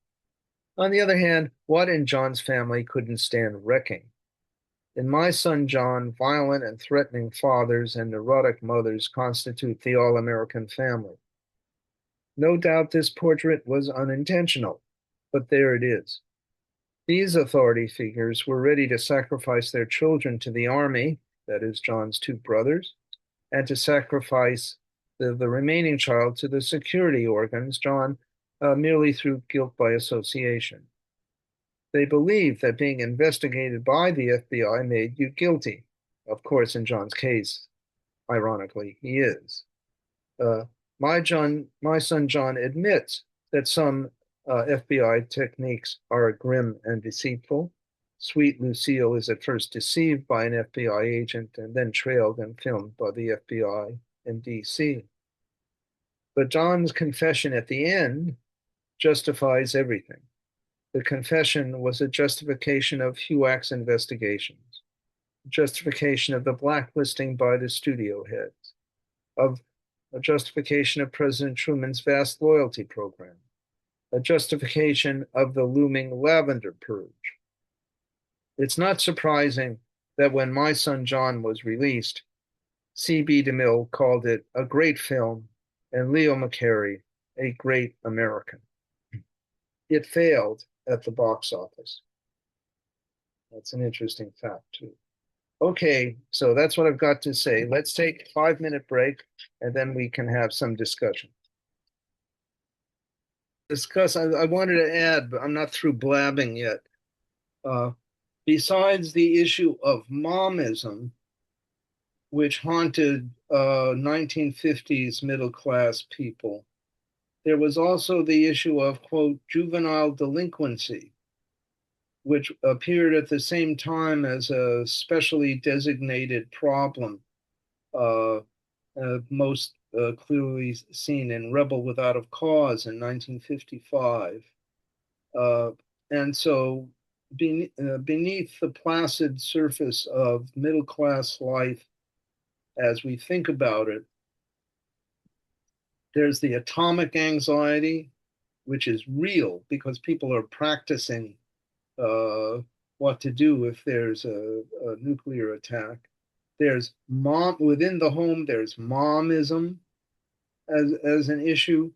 On the other hand, what in John's family couldn't stand wrecking? In my son John, violent and threatening fathers and neurotic mothers constitute the all-American family. No doubt this portrait was unintentional, but there it is. These authority figures were ready to sacrifice their children to the army, that is, John's two brothers, and to sacrifice the remaining child to the security organs, John, merely through guilt by association. They believed that being investigated by the FBI made you guilty. Of course, in John's case, ironically, he is. Uh, my son John admits that some FBI techniques are grim and deceitful. Sweet Lucille is at first deceived by an FBI agent and then trailed and filmed by the FBI in DC. But John's confession at the end justifies everything. The confession was a justification of HUAC's investigations, justification of the blacklisting by the studio heads, of a justification of President Truman's vast loyalty program, a justification of the looming lavender purge. It's not surprising that when My Son John was released, C.B. DeMille called it a great film and Leo McCarey a great American. It failed at the box office. That's an interesting fact, too. Okay, so that's what I've got to say. Let's take a 5-minute break and then we can have some discussion. I wanted to add, but I'm not through blabbing yet. Besides the issue of momism, which haunted 1950s middle class people, there was also the issue of, quote, juvenile delinquency, which appeared at the same time as a specially designated problem, most clearly seen in Rebel Without a Cause in 1955. And so beneath the placid surface of middle class life, as we think about it, there's the atomic anxiety, which is real because people are practicing what to do if there's a nuclear attack. There's within the home, there's momism as an issue.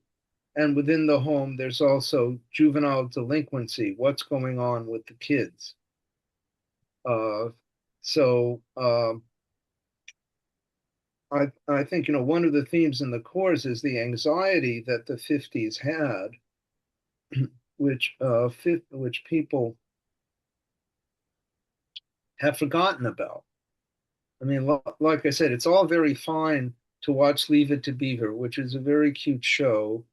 And within the home, there's also juvenile delinquency. What's going on with the kids? So I think, one of the themes in the course is the anxiety that the 50s had, which people have forgotten about. I mean, like I said, it's all very fine to watch Leave It to Beaver, which is a very cute show,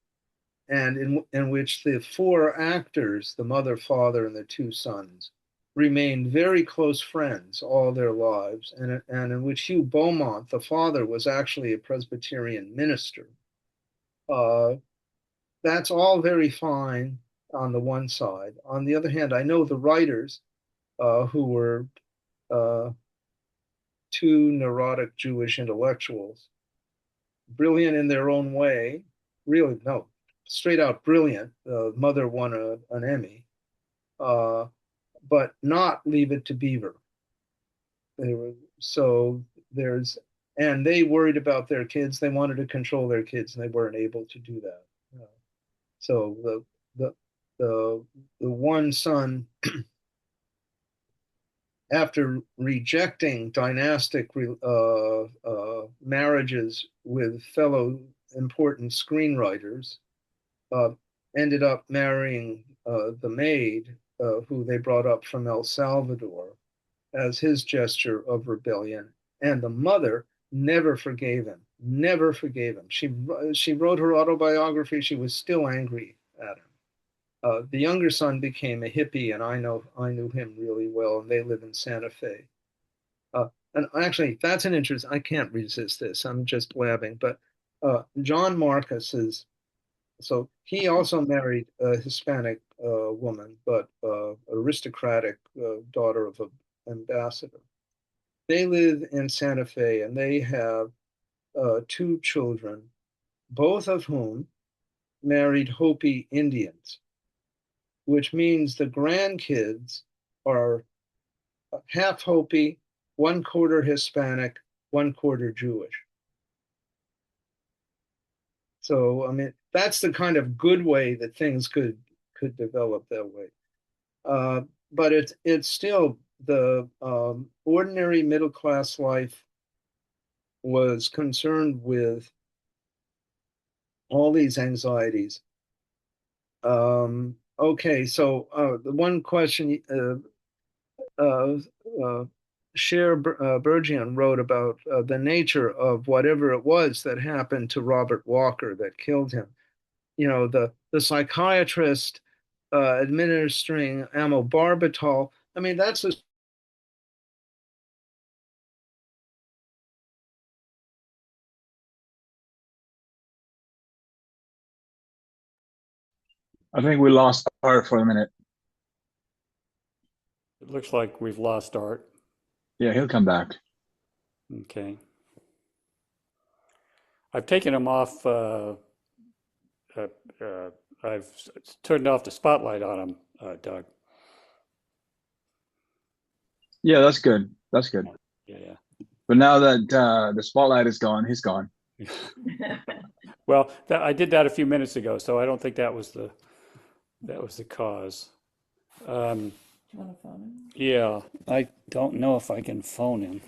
and in which the four actors, the mother, father, and the two sons, remained very close friends all their lives, and in which Hugh Beaumont, the father, was actually a Presbyterian minister. That's all very fine on the one side. On the other hand, I know the writers who were two neurotic Jewish intellectuals, brilliant in their own way, really, no, straight out brilliant. Mother won an Emmy, but not Leave It to Beaver. And they worried about their kids. They wanted to control their kids, and they weren't able to do that. So the one son, after rejecting dynastic marriages with fellow important screenwriters, ended up marrying the maid who they brought up from El Salvador as his gesture of rebellion. And the mother never forgave him, never forgave him. She wrote her autobiography. She was still angry at him. The younger son became a hippie, and I knew him really well, and they live in Santa Fe. And actually, that's an interest. I can't resist this. I'm just blabbing. But John Marcus is, so he also married a Hispanic woman, but aristocratic daughter of an ambassador. They live in Santa Fe, and they have two children, both of whom married Hopi Indians. which means the grandkids are half Hopi, one quarter Hispanic, one quarter Jewish. So, I mean, that's the kind of good way that things could develop that way. But it's still the ordinary middle class life was concerned with all these anxieties. Okay, so the one question Cher Burgian wrote about the nature of whatever it was that happened to Robert Walker that killed him. You know, the psychiatrist administering amobarbital. I mean, that's a I think we lost Art for a minute. It looks like we've lost Art. Yeah, he'll come back. Okay. I've taken him off. Uh, I've turned off the spotlight on him, Doug. Yeah, that's good. That's good. Yeah. But now that the spotlight is gone, he's gone. Well, I did that a few minutes ago, so I don't think that was the cause. Do you want to phone him? Yeah, I don't know if I can phone him.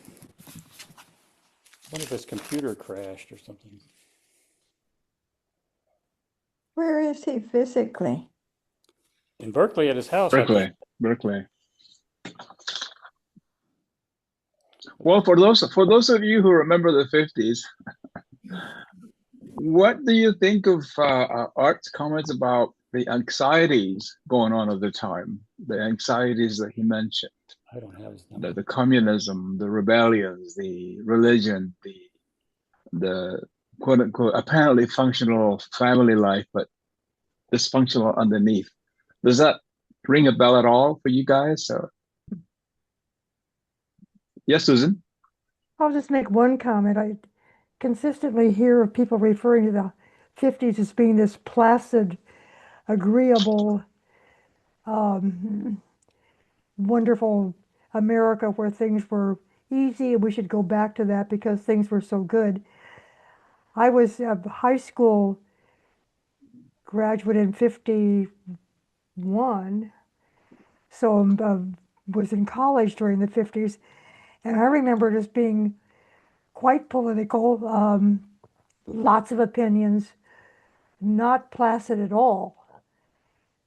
What if his computer crashed or something? Where is he physically? In Berkeley at his house. I think. Berkeley. Well, for those of you who remember the 50s, what do you think of Art's comments about the anxieties going on at the time? The anxieties that he mentioned. I don't have his number. The communism, the rebellions, the religion, the quote unquote apparently functional family life, but dysfunctional underneath. Does that ring a bell at all for you guys? So, yes, Susan. I'll just make one comment. I consistently hear of people referring to the 50s as being this placid, agreeable, wonderful America where things were easy and we should go back to that because things were so good. I was a high school graduate in 51, so was in college during the 50s, and I remember just being quite political, lots of opinions, not placid at all.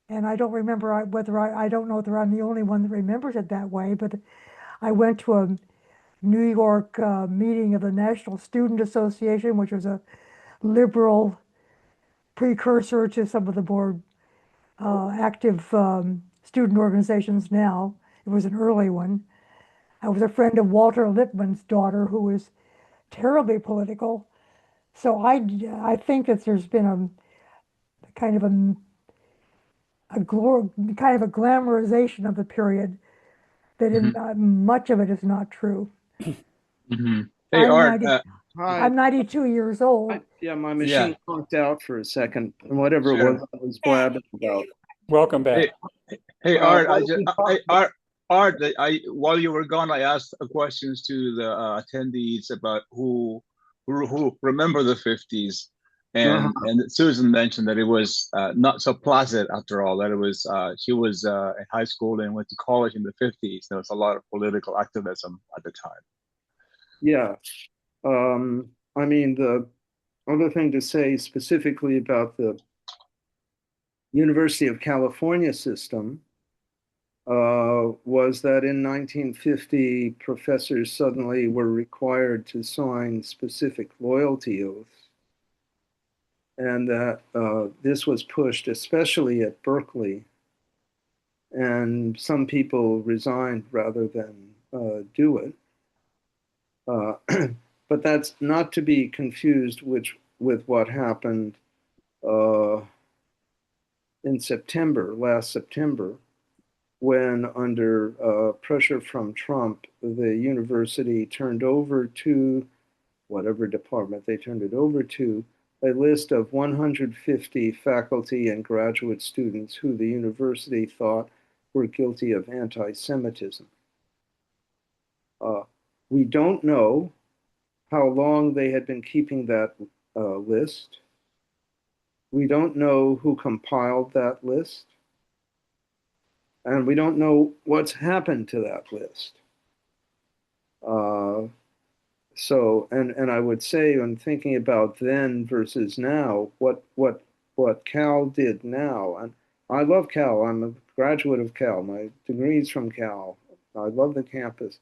And I don't remember I don't know whether I'm the only one that remembers it that way, but I went to a New York meeting of the National Student Association, which was a liberal precursor to some of the more active student organizations now. It was an early one. I was a friend of Walter Lippmann's daughter, who was terribly political. So I think that there's been a kind of a glamorization of the period that much of it is not true. Mm-hmm. Hey, Art. I'm 92 years old. My machine conked out for a second, and whatever it was blabbing about. Welcome back. Hey, Art. Art. While you were gone, I asked questions to the attendees about who remember the 50s, and Susan mentioned that it was not so placid after all. That it was she was in high school and went to college in the 50s. There was a lot of political activism at the time. Yeah. I mean, the other thing to say specifically about the University of California system was that in 1950, professors suddenly were required to sign specific loyalty oaths, and that this was pushed especially at Berkeley, and some people resigned rather than do it. But that's not to be confused with what happened in September, last September, when under pressure from Trump, the university turned over to whatever department they turned it over to, a list of 150 faculty and graduate students who the university thought were guilty of anti-Semitism. We don't know how long they had been keeping that list. We don't know who compiled that list. And we don't know what's happened to that list. And I would say, when thinking about then versus now, what Cal did now, and I love Cal. I'm a graduate of Cal. My degree's from Cal. I love the campus.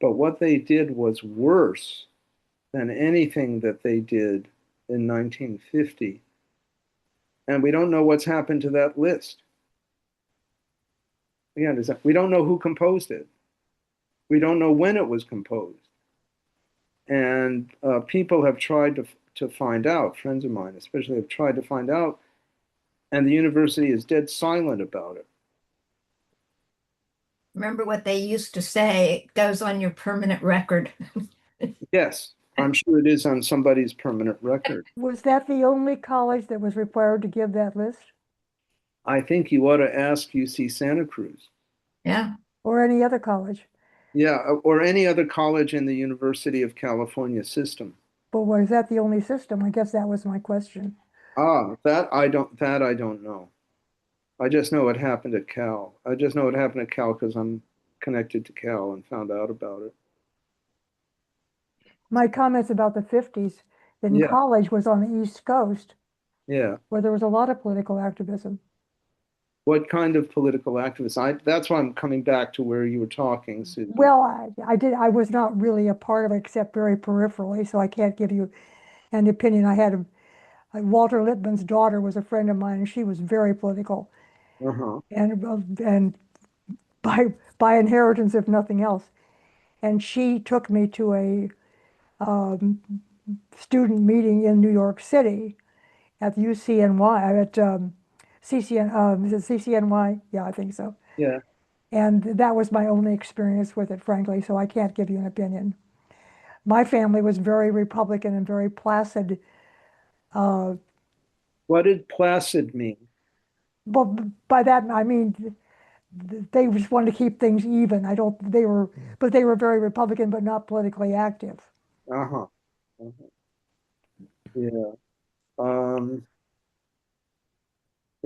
But what they did was worse than anything that they did in 1950. And we don't know what's happened to that list. Again, we don't know who composed it. We don't know when it was composed. And people have tried to find out, friends of mine especially, have tried to find out, and the university is dead silent about it. Remember what they used to say, it goes on your permanent record. Yes, I'm sure it is on somebody's permanent record. Was that the only college that was required to give that list? I think you ought to ask UC Santa Cruz. Yeah. Or any other college? Yeah, or any other college in the University of California system. But was that the only system? I guess that was my question. That I don't know. I just know it happened at Cal. I just know it happened at Cal because I'm connected to Cal and found out about it. My comments about the 50s, then Yeah. college was on the East Coast, Yeah. where there was a lot of political activism. What kind of political activists? That's why I'm coming back to where you were talking, Susan. Well, I was not really a part of it except very peripherally, so I can't give you an opinion. I had Walter Lippmann's daughter was a friend of mine, and she was very political, Uh-huh. and by inheritance, if nothing else. And she took me to a student meeting in New York City at the UCNY, at CCN, is it CCNY? Yeah, I think so. Yeah. And that was my only experience with it, frankly, so I can't give you an opinion. My family was very Republican and very placid. What did placid mean? But by that, I mean, they just wanted to keep things even. But they were very Republican, but not politically active. Uh-huh. Yeah.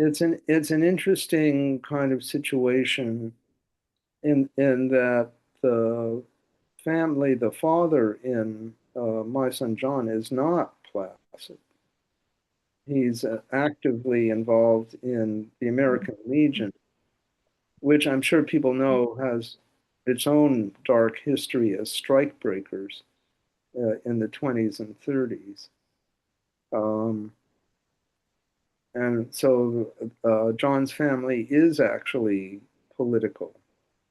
It's an interesting kind of situation in that the family, the father in My Son John is not placid. He's actively involved in the American Legion, which I'm sure people know has its own dark history as strikebreakers in the 20s and 30s. And so John's family is actually political.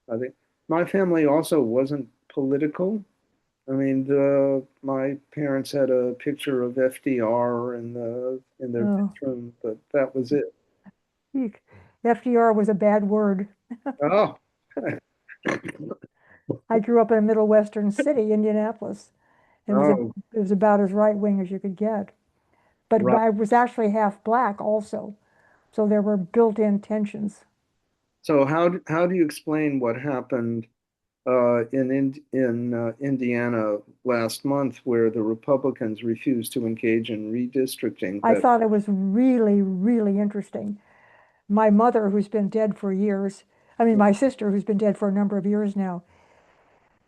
I think my family also wasn't political. I mean, my parents had a picture of FDR in their bedroom, but that was it. FDR was a bad word. Oh, I grew up in a middle western city, Indianapolis. It was about as right wing as you could get. But right. I was actually half black also, so there were built-in tensions. So how do you explain what happened in Indiana last month, where the Republicans refused to engage in redistricting? I thought it was really, really interesting. My mother, who's been dead for years, my sister, who's been dead for a number of years now,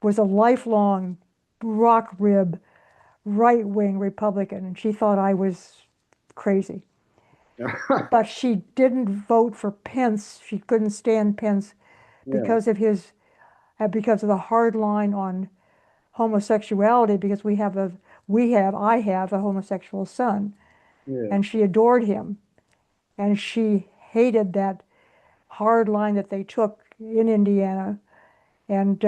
was a lifelong rock rib, right-wing Republican, and she thought I was crazy. But she didn't vote for Pence. She couldn't stand Pence because of the hard line on homosexuality, because I have a homosexual son, and she adored him, and she hated that hard line that they took in Indiana, and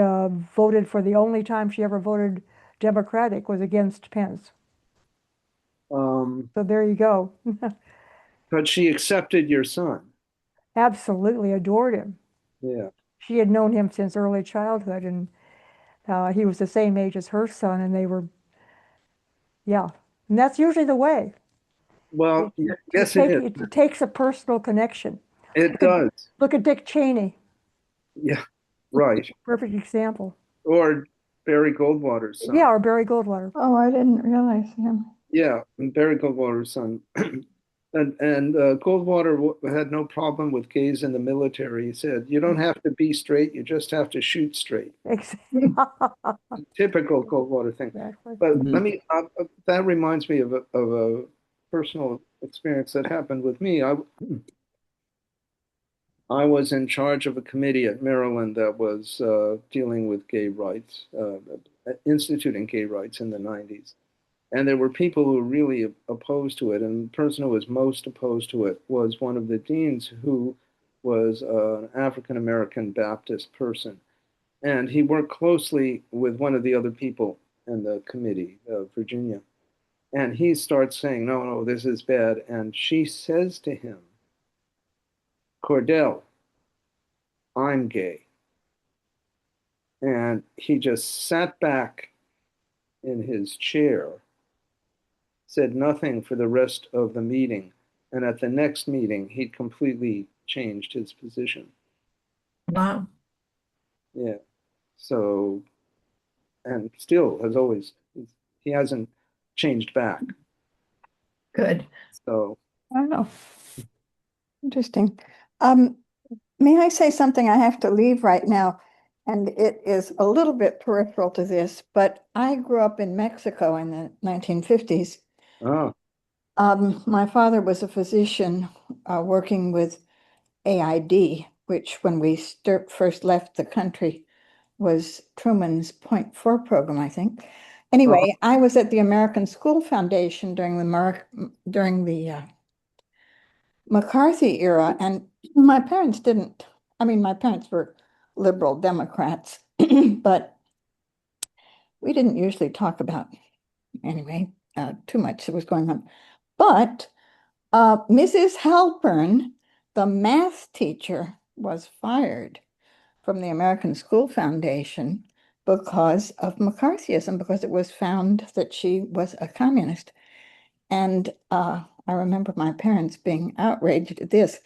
voted for, the only time she ever voted Democratic was against Pence. So there you go. But she accepted your son. Absolutely adored him. Yeah. She had known him since early childhood, and he was the same age as her son, and they were, yeah. And that's usually the way. Well, yes, it is. It takes a personal connection. It does. Look at Dick Cheney. Yeah, right. Perfect example. Or Barry Goldwater's son. Yeah, or Barry Goldwater. Oh, I didn't realize him. Yeah, Barry Goldwater's son. And Goldwater had no problem with gays in the military. He said, "You don't have to be straight; you just have to shoot straight." Exactly. Typical Goldwater thing. Exactly. But let me. That reminds me of a personal experience that happened with me. I was in charge of a committee at Maryland that was dealing with gay rights, instituting gay rights in the 90s. And there were people who were really opposed to it. And the person who was most opposed to it was one of the deans who was an African American Baptist person. And he worked closely with one of the other people in the committee, Virginia. And he starts saying, "No, no, this is bad." And she says to him, "Cordell, I'm gay." And he just sat back in his chair, said nothing for the rest of the meeting. And at the next meeting, he'd completely changed his position. Wow. Yeah. So, and still, as always, he hasn't changed back. Good. So, Wow. Interesting. May I say something? I have to leave right now, and it is a little bit peripheral to this, but I grew up in Mexico in the 1950s. oh, My father was a physician working with AID, which when we first left the country was Truman's Point 4 program, I think. Anyway, I was at the American School Foundation during the McCarthy era, and my parents didn't. I mean, my parents were liberal Democrats, but we didn't usually talk about anyway too much that was going on. But Mrs. Halpern, the math teacher, was fired from the American School Foundation because of McCarthyism, because it was found that she was a communist. And I remember my parents being outraged at this.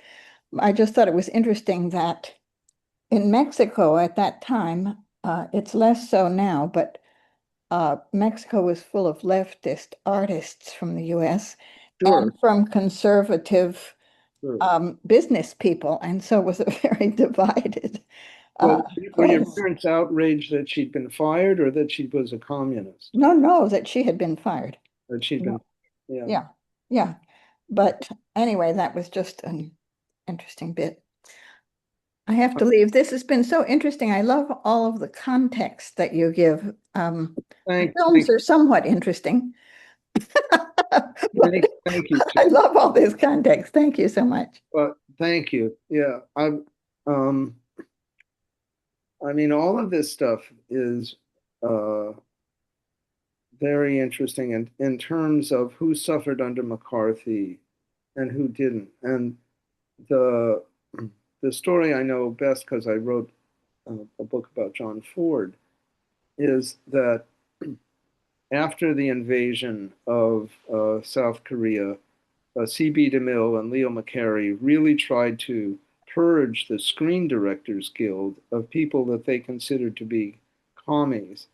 I just thought it was interesting that in Mexico at that time, it's less so now, but Mexico was full of leftist artists from the US sure, and from conservative sure. business people. And so it was a very divided Well, were your place. parents outraged that she'd been fired or that she was a communist? No, that she had been fired. That she'd been, yeah. Yeah, yeah. But anyway, that was just an interesting bit. I have to leave. This has been so interesting. I love all of the context that you give. Films are somewhat interesting. Thank you. I love all this context. Thank you so much. Well, thank you. Yeah, I mean, all of this stuff is very interesting in terms of who suffered under McCarthy and who didn't. And the story I know best because I wrote a book about John Ford is that after the invasion of South Korea, C.B. DeMille and Leo McCarey really tried to purge the Screen Directors Guild of people that they considered to be commies,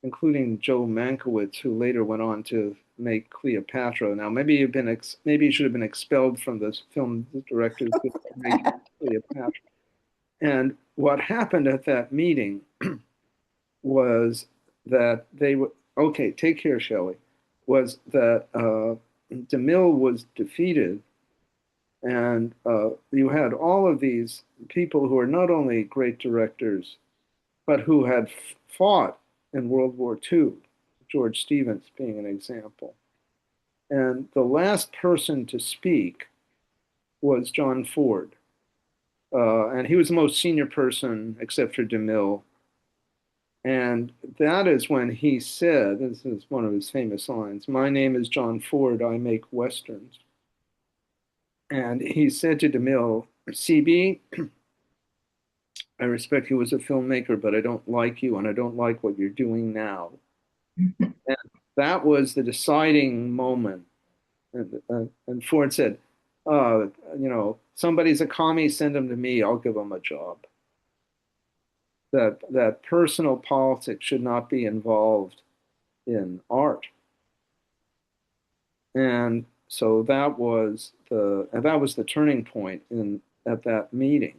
including Joe Mankiewicz, who later went on to make Cleopatra. Now, maybe he should have been expelled from the film directors to make Cleopatra. And what happened at that meeting was that they were, okay, take care, Shelley, was that DeMille was defeated, and you had all of these people who are not only great directors, but who had fought in World War II, George Stevens being an example. And the last person to speak was John Ford. And he was the most senior person, except for DeMille. And that is when he said, this is one of his famous lines, "My name is John Ford, I make Westerns." And he said to DeMille, "CB, I respect you as a filmmaker, but I don't like you and I don't like what you're doing now." And that was the deciding moment And Ford said, somebody's a commie, send him to me, I'll give him a job. That personal politics should not be involved in art. And so that was the turning point at that meeting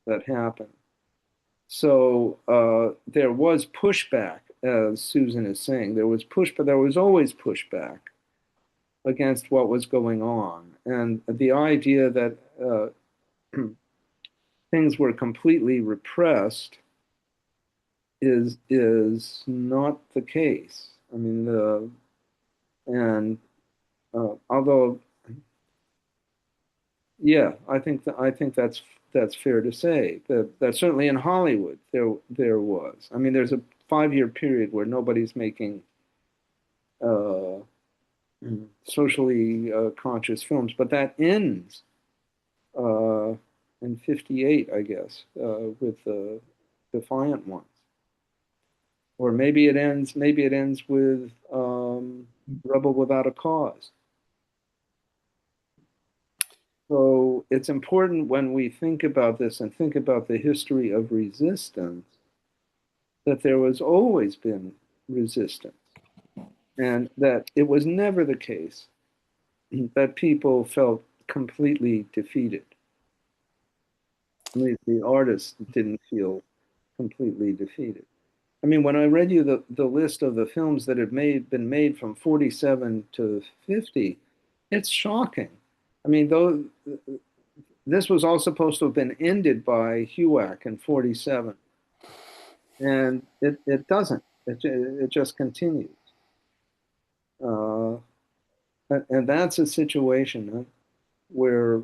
that happened. So there was pushback, as Susan is saying. There was pushback. There was always pushback against what was going on, and the idea that things were completely repressed is not the case. I mean, although, yeah, I think that's fair to say. That certainly in Hollywood there was. I mean, there's a 5-year period where nobody's making socially conscious films, but that ends in '58, I guess, with the Defiant Ones, or maybe it ends with Rebel Without a Cause. So it's important when we think about this and think about the history of resistance that there was always been resistance, and that it was never the case that people felt completely defeated. At least the artists didn't feel completely defeated. I mean, when I read you the list of the films that have been made from 47 to 50, it's shocking. I mean, though this was all supposed to have been ended by HUAC in 47, and it doesn't. It just continues. And that's a situation where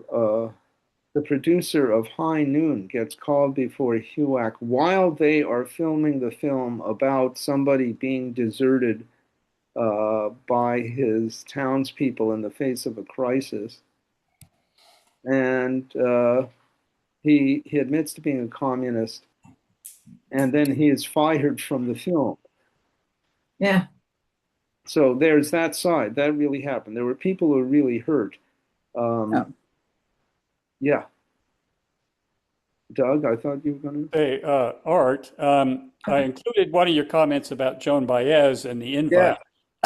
the producer of High Noon gets called before HUAC while they are filming the film about somebody being deserted by his townspeople in the face of a crisis. And he admits to being a communist, and then he is fired from the film. Yeah. So there's that side. That really happened. There were people who were really hurt. Yeah. Doug, I thought you were going to. Hey, Art, I included one of your comments about Joan Baez and the invite.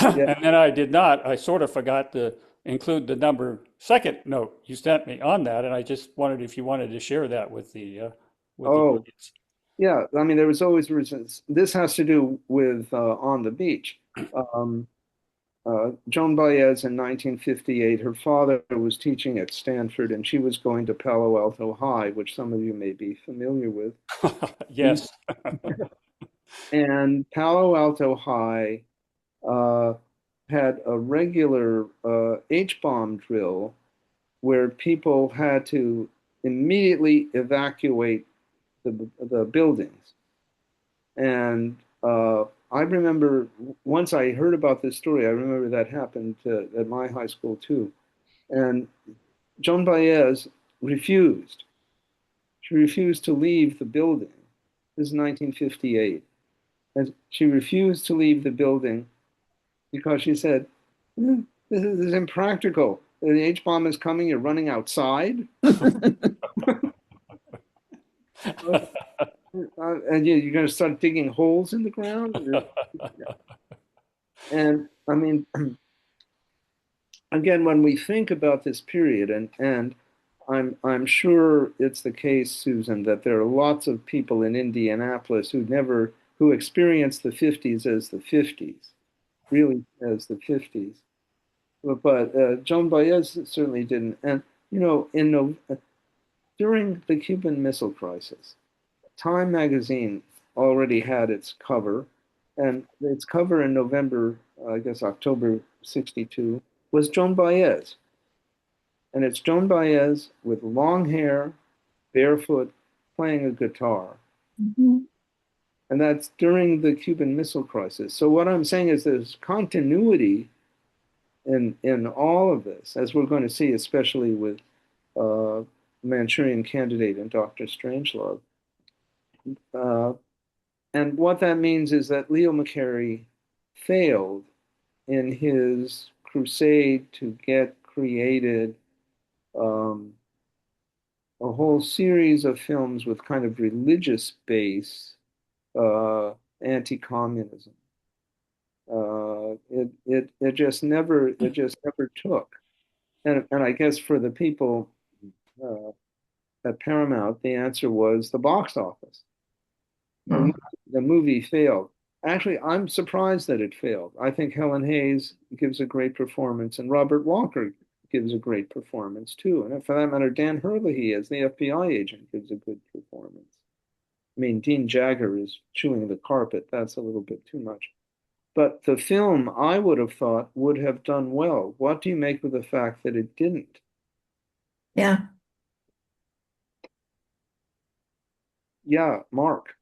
Yeah. And then I did not. I sort of forgot to include the second note you sent me on that. And I just wondered if you wanted to share that with the audience. Yeah. I mean, there was always resistance. This has to do with On the Beach. Joan Baez in 1958, her father was teaching at Stanford, and she was going to Palo Alto High, which some of you may be familiar with. Yes. And Palo Alto High had a regular H-bomb drill where people had to immediately evacuate the buildings. And I remember once I heard about this story, I remember that happened at my high school too. And Joan Baez refused. She refused to leave the building. This is 1958. And she refused to leave the building because she said, this is impractical. The H-bomb is coming, you're running outside. And you're going to start digging holes in the ground. And I mean, again, when we think about this period, and I'm sure it's the case, Susan, that there are lots of people in Indianapolis who experienced the 50s as the 50s, really as the 50s. But Joan Baez certainly didn't. And during the Cuban Missile Crisis, Time magazine already had its cover, and its cover in November, I guess October '62, was Joan Baez. And it's Joan Baez with long hair, barefoot, playing a guitar. Mm-hmm. And that's during the Cuban Missile Crisis. So what I'm saying is there's continuity in all of this, as we're going to see, especially with Manchurian Candidate and Dr. Strangelove. And what that means is that Leo McCarey failed in his crusade to get created a whole series of films with kind of religious base, anti-communism. It just never took. And I guess for the people uh, at Paramount, the answer was the box office. The movie failed. Actually, I'm surprised that it failed. I think Helen Hayes gives a great performance, and Robert Walker gives a great performance too. And for that matter, Dan Herlihy as the FBI agent gives a good performance. I mean, Dean Jagger is chewing the carpet. That's a little bit too much. But the film, I would have thought, would have done well. What do you make of the fact that it didn't? Yeah. Yeah, Mark.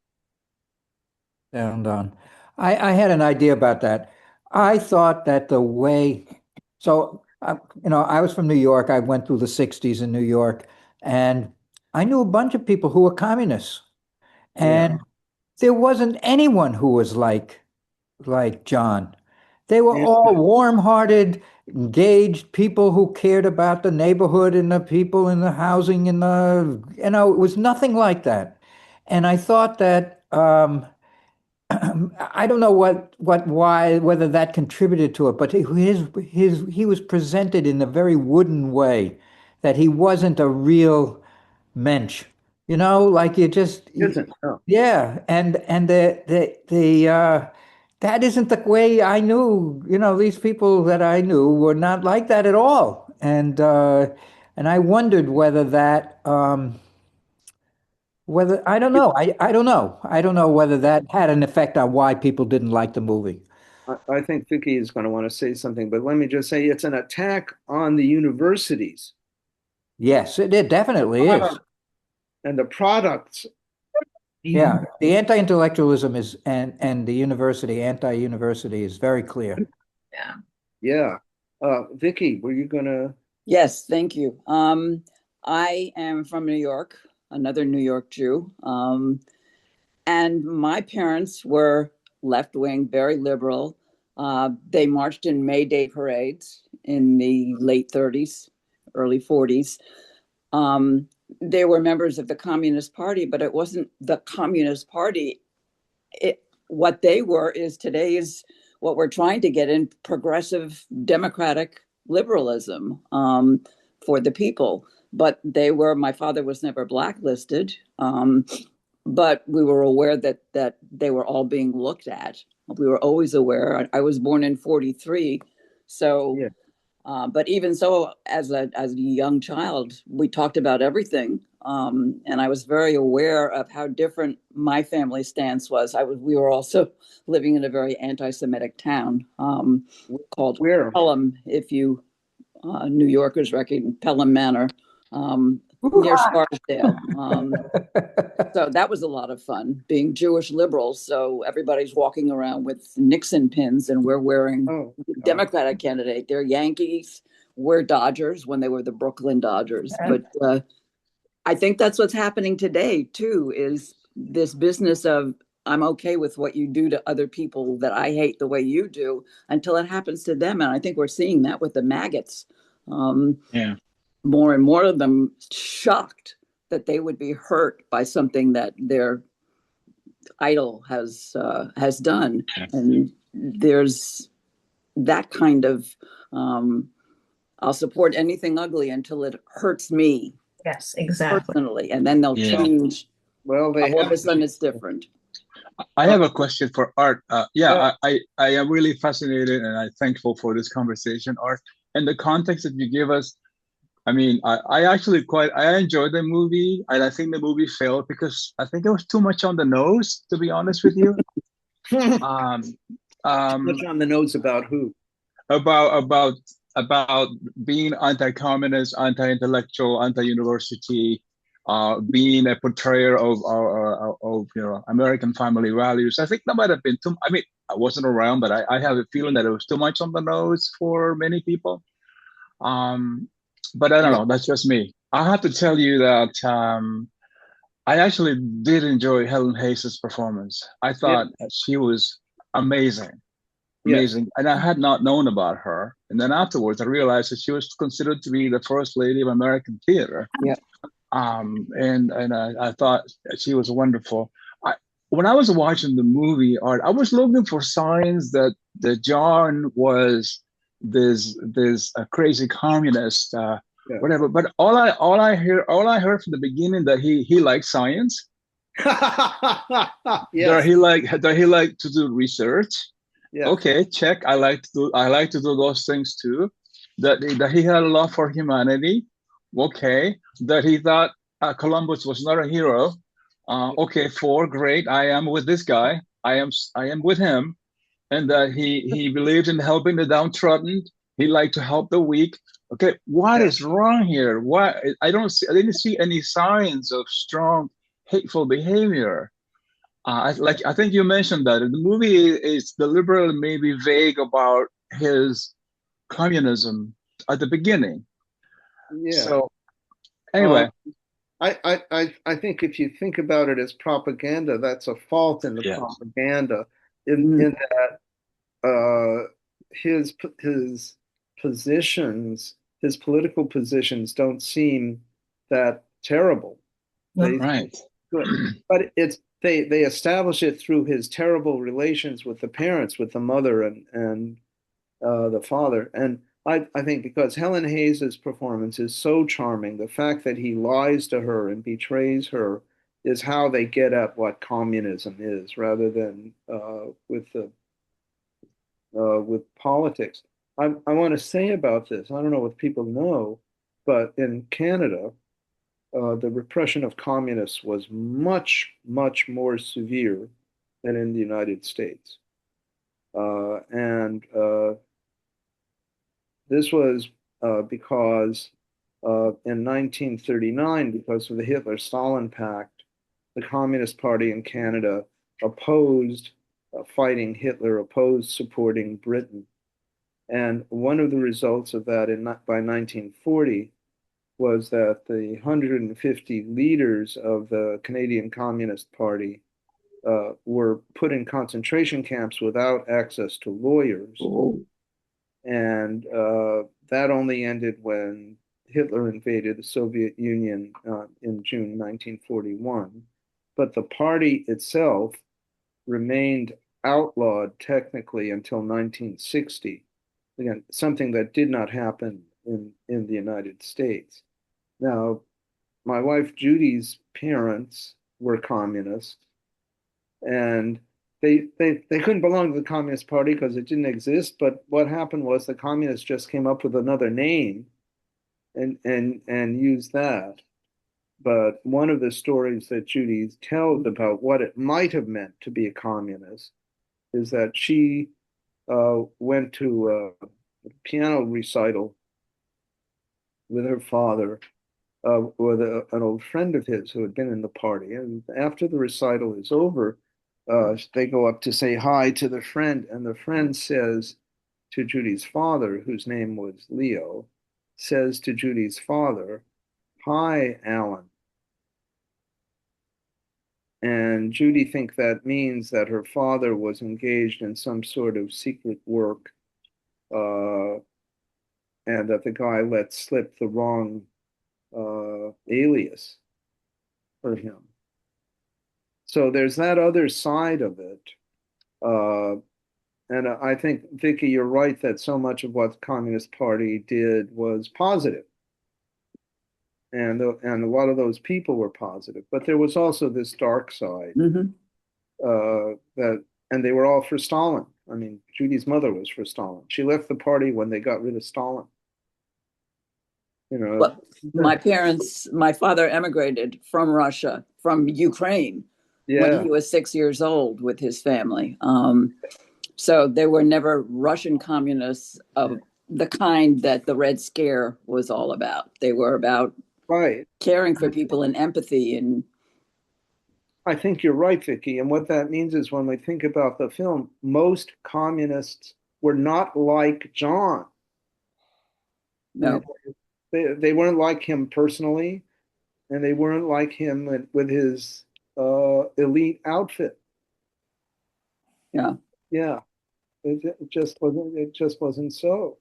And I had an idea about that. I thought that the way, I was from New York. I went through the 60s in New York, and I knew a bunch of people who were communists. And there wasn't anyone who was like John. They were all warm-hearted, engaged people who cared about the neighborhood and the people in the housing and it was nothing like that. And I thought that I don't know why, whether that contributed to it, but he was presented in a very wooden way, that he wasn't a real mensch, like you just, Isn't. No. yeah, and that isn't the way I knew, these people that I knew were not like that at all, and I wondered whether I don't know. I don't know. I don't know whether that had an effect on why people didn't like the movie. I think Vicky is going to want to say something, but let me just say it's an attack on the universities. Yes, it definitely is. And the products. Yeah, the anti-intellectualism is and the anti-university is very clear. Yeah. Yeah. Vicky, were you going to? Yes, thank you. I am from New York, another New York Jew. And my parents were left-wing, very liberal. They marched in May Day parades in the late 30s, early 40s. They were members of the Communist Party, but it wasn't the Communist Party. What they were is today's, what we're trying to get in, progressive democratic liberalism for the people. But my father was never blacklisted, but we were aware that they were all being looked at. We were always aware. I was born in 43, so. Yeah. But even so, as a young child, we talked about everything, and I was very aware of how different my family stance was. We were also living in a very anti-Semitic town called Pelham, if you New Yorkers recognize Pelham Manor, near Scarsdale. So that was a lot of fun, being Jewish liberals. So everybody's walking around with Nixon pins, and we're wearing Democratic candidate. They're Yankees, we're Dodgers when they were the Brooklyn Dodgers. But I think that's what's happening today, too, is this business of I'm okay with what you do to other people that I hate the way you do until it happens to them. And I think we're seeing that with the maggots. More and more of them shocked that they would be hurt by something that their idol has done. And there's that kind of I'll support anything ugly until it hurts me. Yes, exactly. Personally, and then they'll change. Well, all of a sudden it's different. I have a question for Art. I am really fascinated and I'm thankful for this conversation, Art. And the context that you give us, I mean, I actually I enjoyed the movie, and I think the movie failed because I think it was too much on the nose, to be honest with you. Too much on the nose about who? About being anti-communist, anti-intellectual, anti-university, being a portrayer of American family values. I think that might have been too. I mean, I wasn't around, but I have a feeling that it was too much on the nose for many people. But I don't know. That's just me. I have to tell you that I actually did enjoy Helen Hayes' performance. I thought she was amazing. amazing. And I had not known about her. And then afterwards, I realized that she was considered to be the first lady of American theater. Yeah. And I thought she was wonderful. When I was watching the movie, Art, I was looking for signs that John was this crazy communist, whatever. But all I heard from the beginning that he liked science. Yes. That he liked to do research. Yes. Okay, check. I like to do those things too. That he had a love for humanity. Okay, that he thought Columbus was not a hero. Okay, 4, great. I am with this guy. I am with him, and that he believed in helping the downtrodden. He liked to help the weak. Okay, what is wrong here? Why I didn't see any signs of strong hateful behavior. I think you mentioned that the movie is deliberately maybe vague about his communism at the beginning. Yeah. So anyway, I think if you think about it as propaganda, that's a fault in the propaganda, in that his positions, his political positions, don't seem that terrible. Right. Good, but they establish it through his terrible relations with the parents, with the mother and the father. And I think because Helen Hayes's performance is so charming, the fact that he lies to her and betrays her is how they get at what communism is, rather than with politics. I want to say about this. I don't know if people know, but in Canada, the repression of communists was much, much more severe than in the United States. And this was because in 1939, because of the Hitler-Stalin Pact, the Communist Party in Canada opposed fighting Hitler, opposed supporting Britain. And one of the results of that by 1940 was that the 150 leaders of the Canadian Communist Party were put in concentration camps without access to lawyers. And that only ended when Hitler invaded the Soviet Union in June 1941. But the party itself remained outlawed technically until 1960. Again, something that did not happen in the United States. Now, my wife Judy's parents were communists, and they couldn't belong to the Communist Party because it didn't exist. But what happened was the communists just came up with another name and used that. But one of the stories that Judy tells about what it might have meant to be a communist is that she went to a piano recital with her father, with an old friend of his who had been in the party. And after the recital is over, they go up to say hi to the friend, and the friend says to Judy's father, whose name was Leo, says to Judy's father, "Hi, Alan." And Judy thinks that means that her father was engaged in some sort of secret work, and that the guy let slip the wrong alias for him. So there's that other side of it. And I think, Vicky, you're right that so much of what the Communist Party did was positive. And a lot of those people were positive. But there was also this dark side and they were all for Stalin. I mean, Judy's mother was for Stalin. She left the party when they got rid of Stalin. You know, well, my father emigrated from Russia, from Ukraine, when he was 6 years old with his family. So they were never Russian communists of the kind that the Red Scare was all about. They were about caring for people and empathy. And I think you're right, Vicky. And what that means is when we think about the film, most communists were not like John. No. They weren't like him personally, and they weren't like him with his elite outfit. Yeah. Yeah. It just wasn't. It just wasn't so.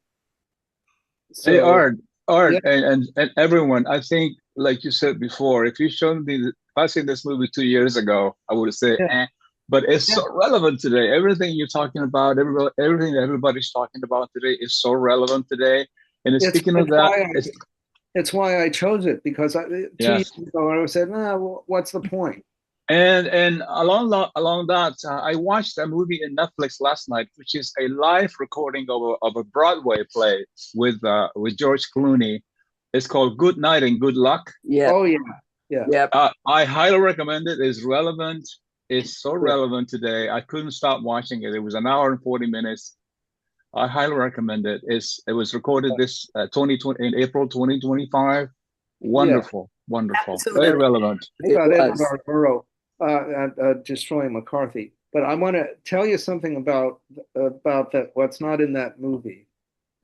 Hey, So Art, yeah, and everyone. I think, like you said before, if you showed me, if I seen this movie 2 years ago, I would say, yeah, eh. But it's yeah. so relevant today. Everything you're talking about, everything that everybody's talking about today is so relevant today. And It's speaking of it's that, why it's why I chose it because 2 years yes. ago I said, nah, well, what's the point? And along that, I watched a movie in Netflix last night, which is a live recording of a Broadway play with George Clooney. It's called Good Night and Good Luck. Yeah. Oh yeah, yeah, Yep. I highly recommend it. It's relevant. It's so yeah, relevant today. I couldn't stop watching it. It was an hour and 40 minutes. I highly recommend it. It was recorded this 2020 in April 2025. yeah. Wonderful, wonderful, very Absolutely. relevant. It About Edward was. R. Murrow destroying McCarthy. But I want to tell you something about that. What's not in that movie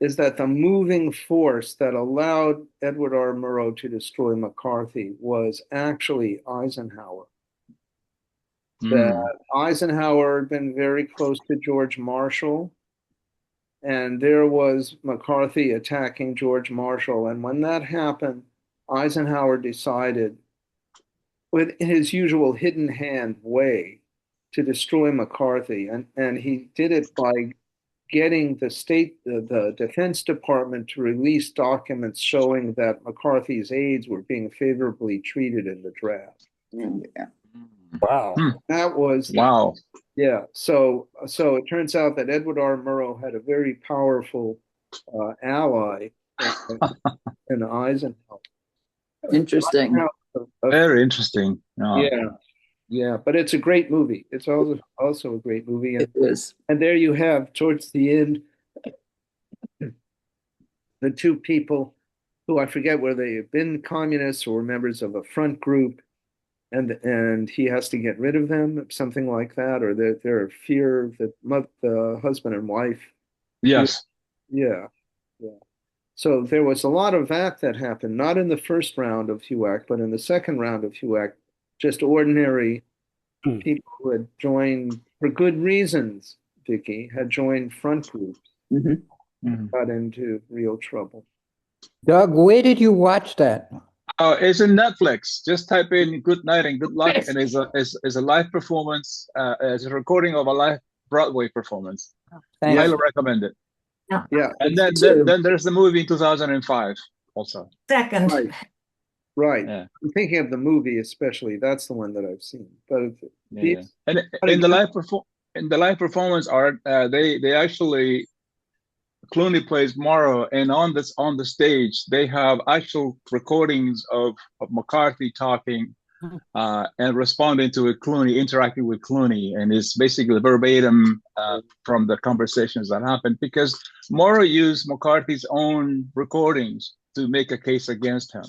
is that the moving force that allowed Edward R. Murrow to destroy McCarthy was actually Eisenhower. That Mm. Eisenhower had been very close to George Marshall, and there was McCarthy attacking George Marshall. And when that happened, Eisenhower decided, with his usual hidden hand way, to destroy McCarthy. And he did it by getting the Defense Department to release documents showing that McCarthy's aides were being favorably treated in the draft. Yeah. Wow. That was, Wow. yeah. So it turns out that Edward R. Murrow had a very powerful ally in Eisenhower. Interesting. Very interesting. Yeah, yeah, but it's a great movie. It's also a great movie, It is. and there you have towards the end the two people who I forget whether they have been communists or members of a front group, and he has to get rid of them, something like that, or their fear that the husband and wife fear. Yes. Yeah, yeah. So there was a lot of that happened, not in the first round of HUAC, but in the second round of HUAC, just ordinary Hmm. people who had joined for good reasons, Vicky, had joined front groups, got into real trouble. Doug, where did you watch that? It's in Netflix. Just type in "Good Night and Good Luck," and it's a live performance. It's a recording of a live Broadway performance. Thanks. Highly recommend it. Yeah, And then there's the movie in 2005 also. Second. right. Yeah. I'm thinking of the movie especially. That's the one that I've seen. But Yeah. And in the live performance art, they actually Clooney plays Morrow, and on the stage they have actual recordings of McCarthy talking and responding to Clooney, interacting with Clooney, and it's basically verbatim from the conversations that happened because Morrow used McCarthy's own recordings to make a case against him.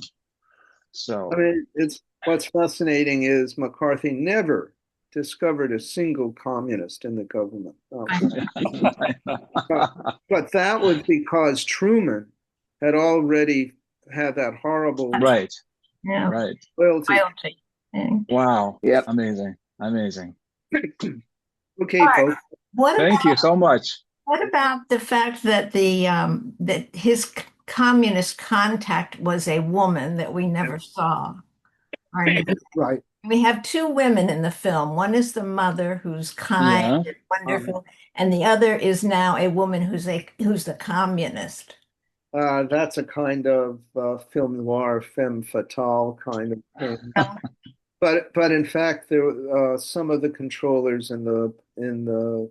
So I mean, it's what's fascinating is McCarthy never discovered a single communist in the government. But that was because Truman had already had that horrible right. loyalty. Wow. Yep. Amazing. Okay, folks. Thank you so much. What about the fact that that his communist contact was a woman that we never saw? Right. We have two women in the film. One is the mother who's kind and wonderful, and the other is now a woman who's the communist. That's a kind of film noir, femme fatale kind of thing. But in fact, there some of the controllers in the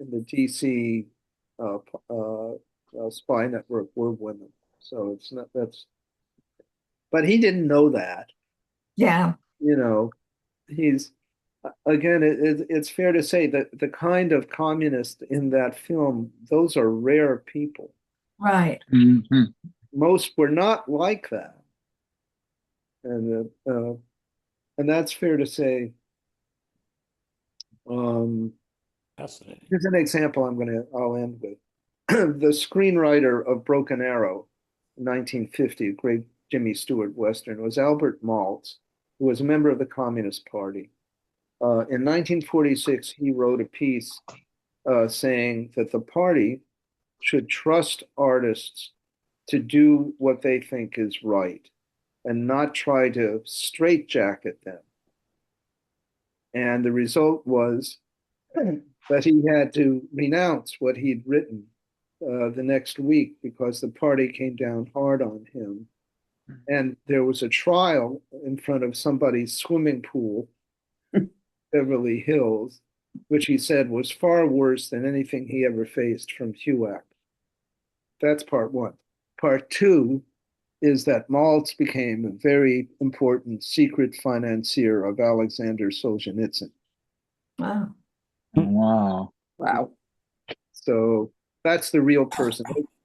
DC spy network were women. So it's not but he didn't know that. Yeah. You know, he's again. It's fair to say that the kind of communist in that film, those are rare people. Right. Mm-hmm. Most were not like that, and that's fair to say. Fascinating. Here's an example I'll end with. The screenwriter of Broken Arrow, 1950, great Jimmy Stewart Western, was Albert Maltz, who was a member of the Communist Party. In 1946, he wrote a piece saying that the party should trust artists to do what they think is right and not try to straitjacket them. And the result was that he had to renounce what he'd written the next week because the party came down hard on him. And there was a trial in front of somebody's swimming pool, Beverly Hills, which he said was far worse than anything he ever faced from HUAC. That's part one. Part two is that Maltz became a very important secret financier of Alexander Solzhenitsyn. Wow. Wow. Wow. So that's the real person.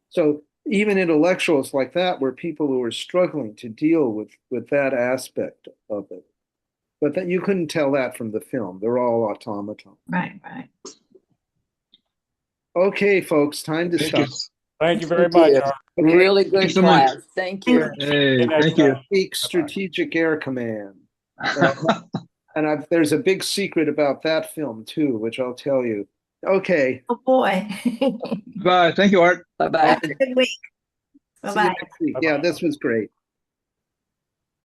So even intellectuals like that were people who were struggling to deal with that aspect of it. But that you couldn't tell that from the film. They're all automatons. Right, right. Okay, folks, time to stop. Thank you very much. Okay. Really good so much. class. Thank you. Hey, thank you. Speak Strategic Air Command. And there's a big secret about that film too, which I'll tell you. Okay. Oh boy. Bye. Thank you, Art. Bye-bye. Have a good week. See you Bye-bye. next week. Yeah, this was great.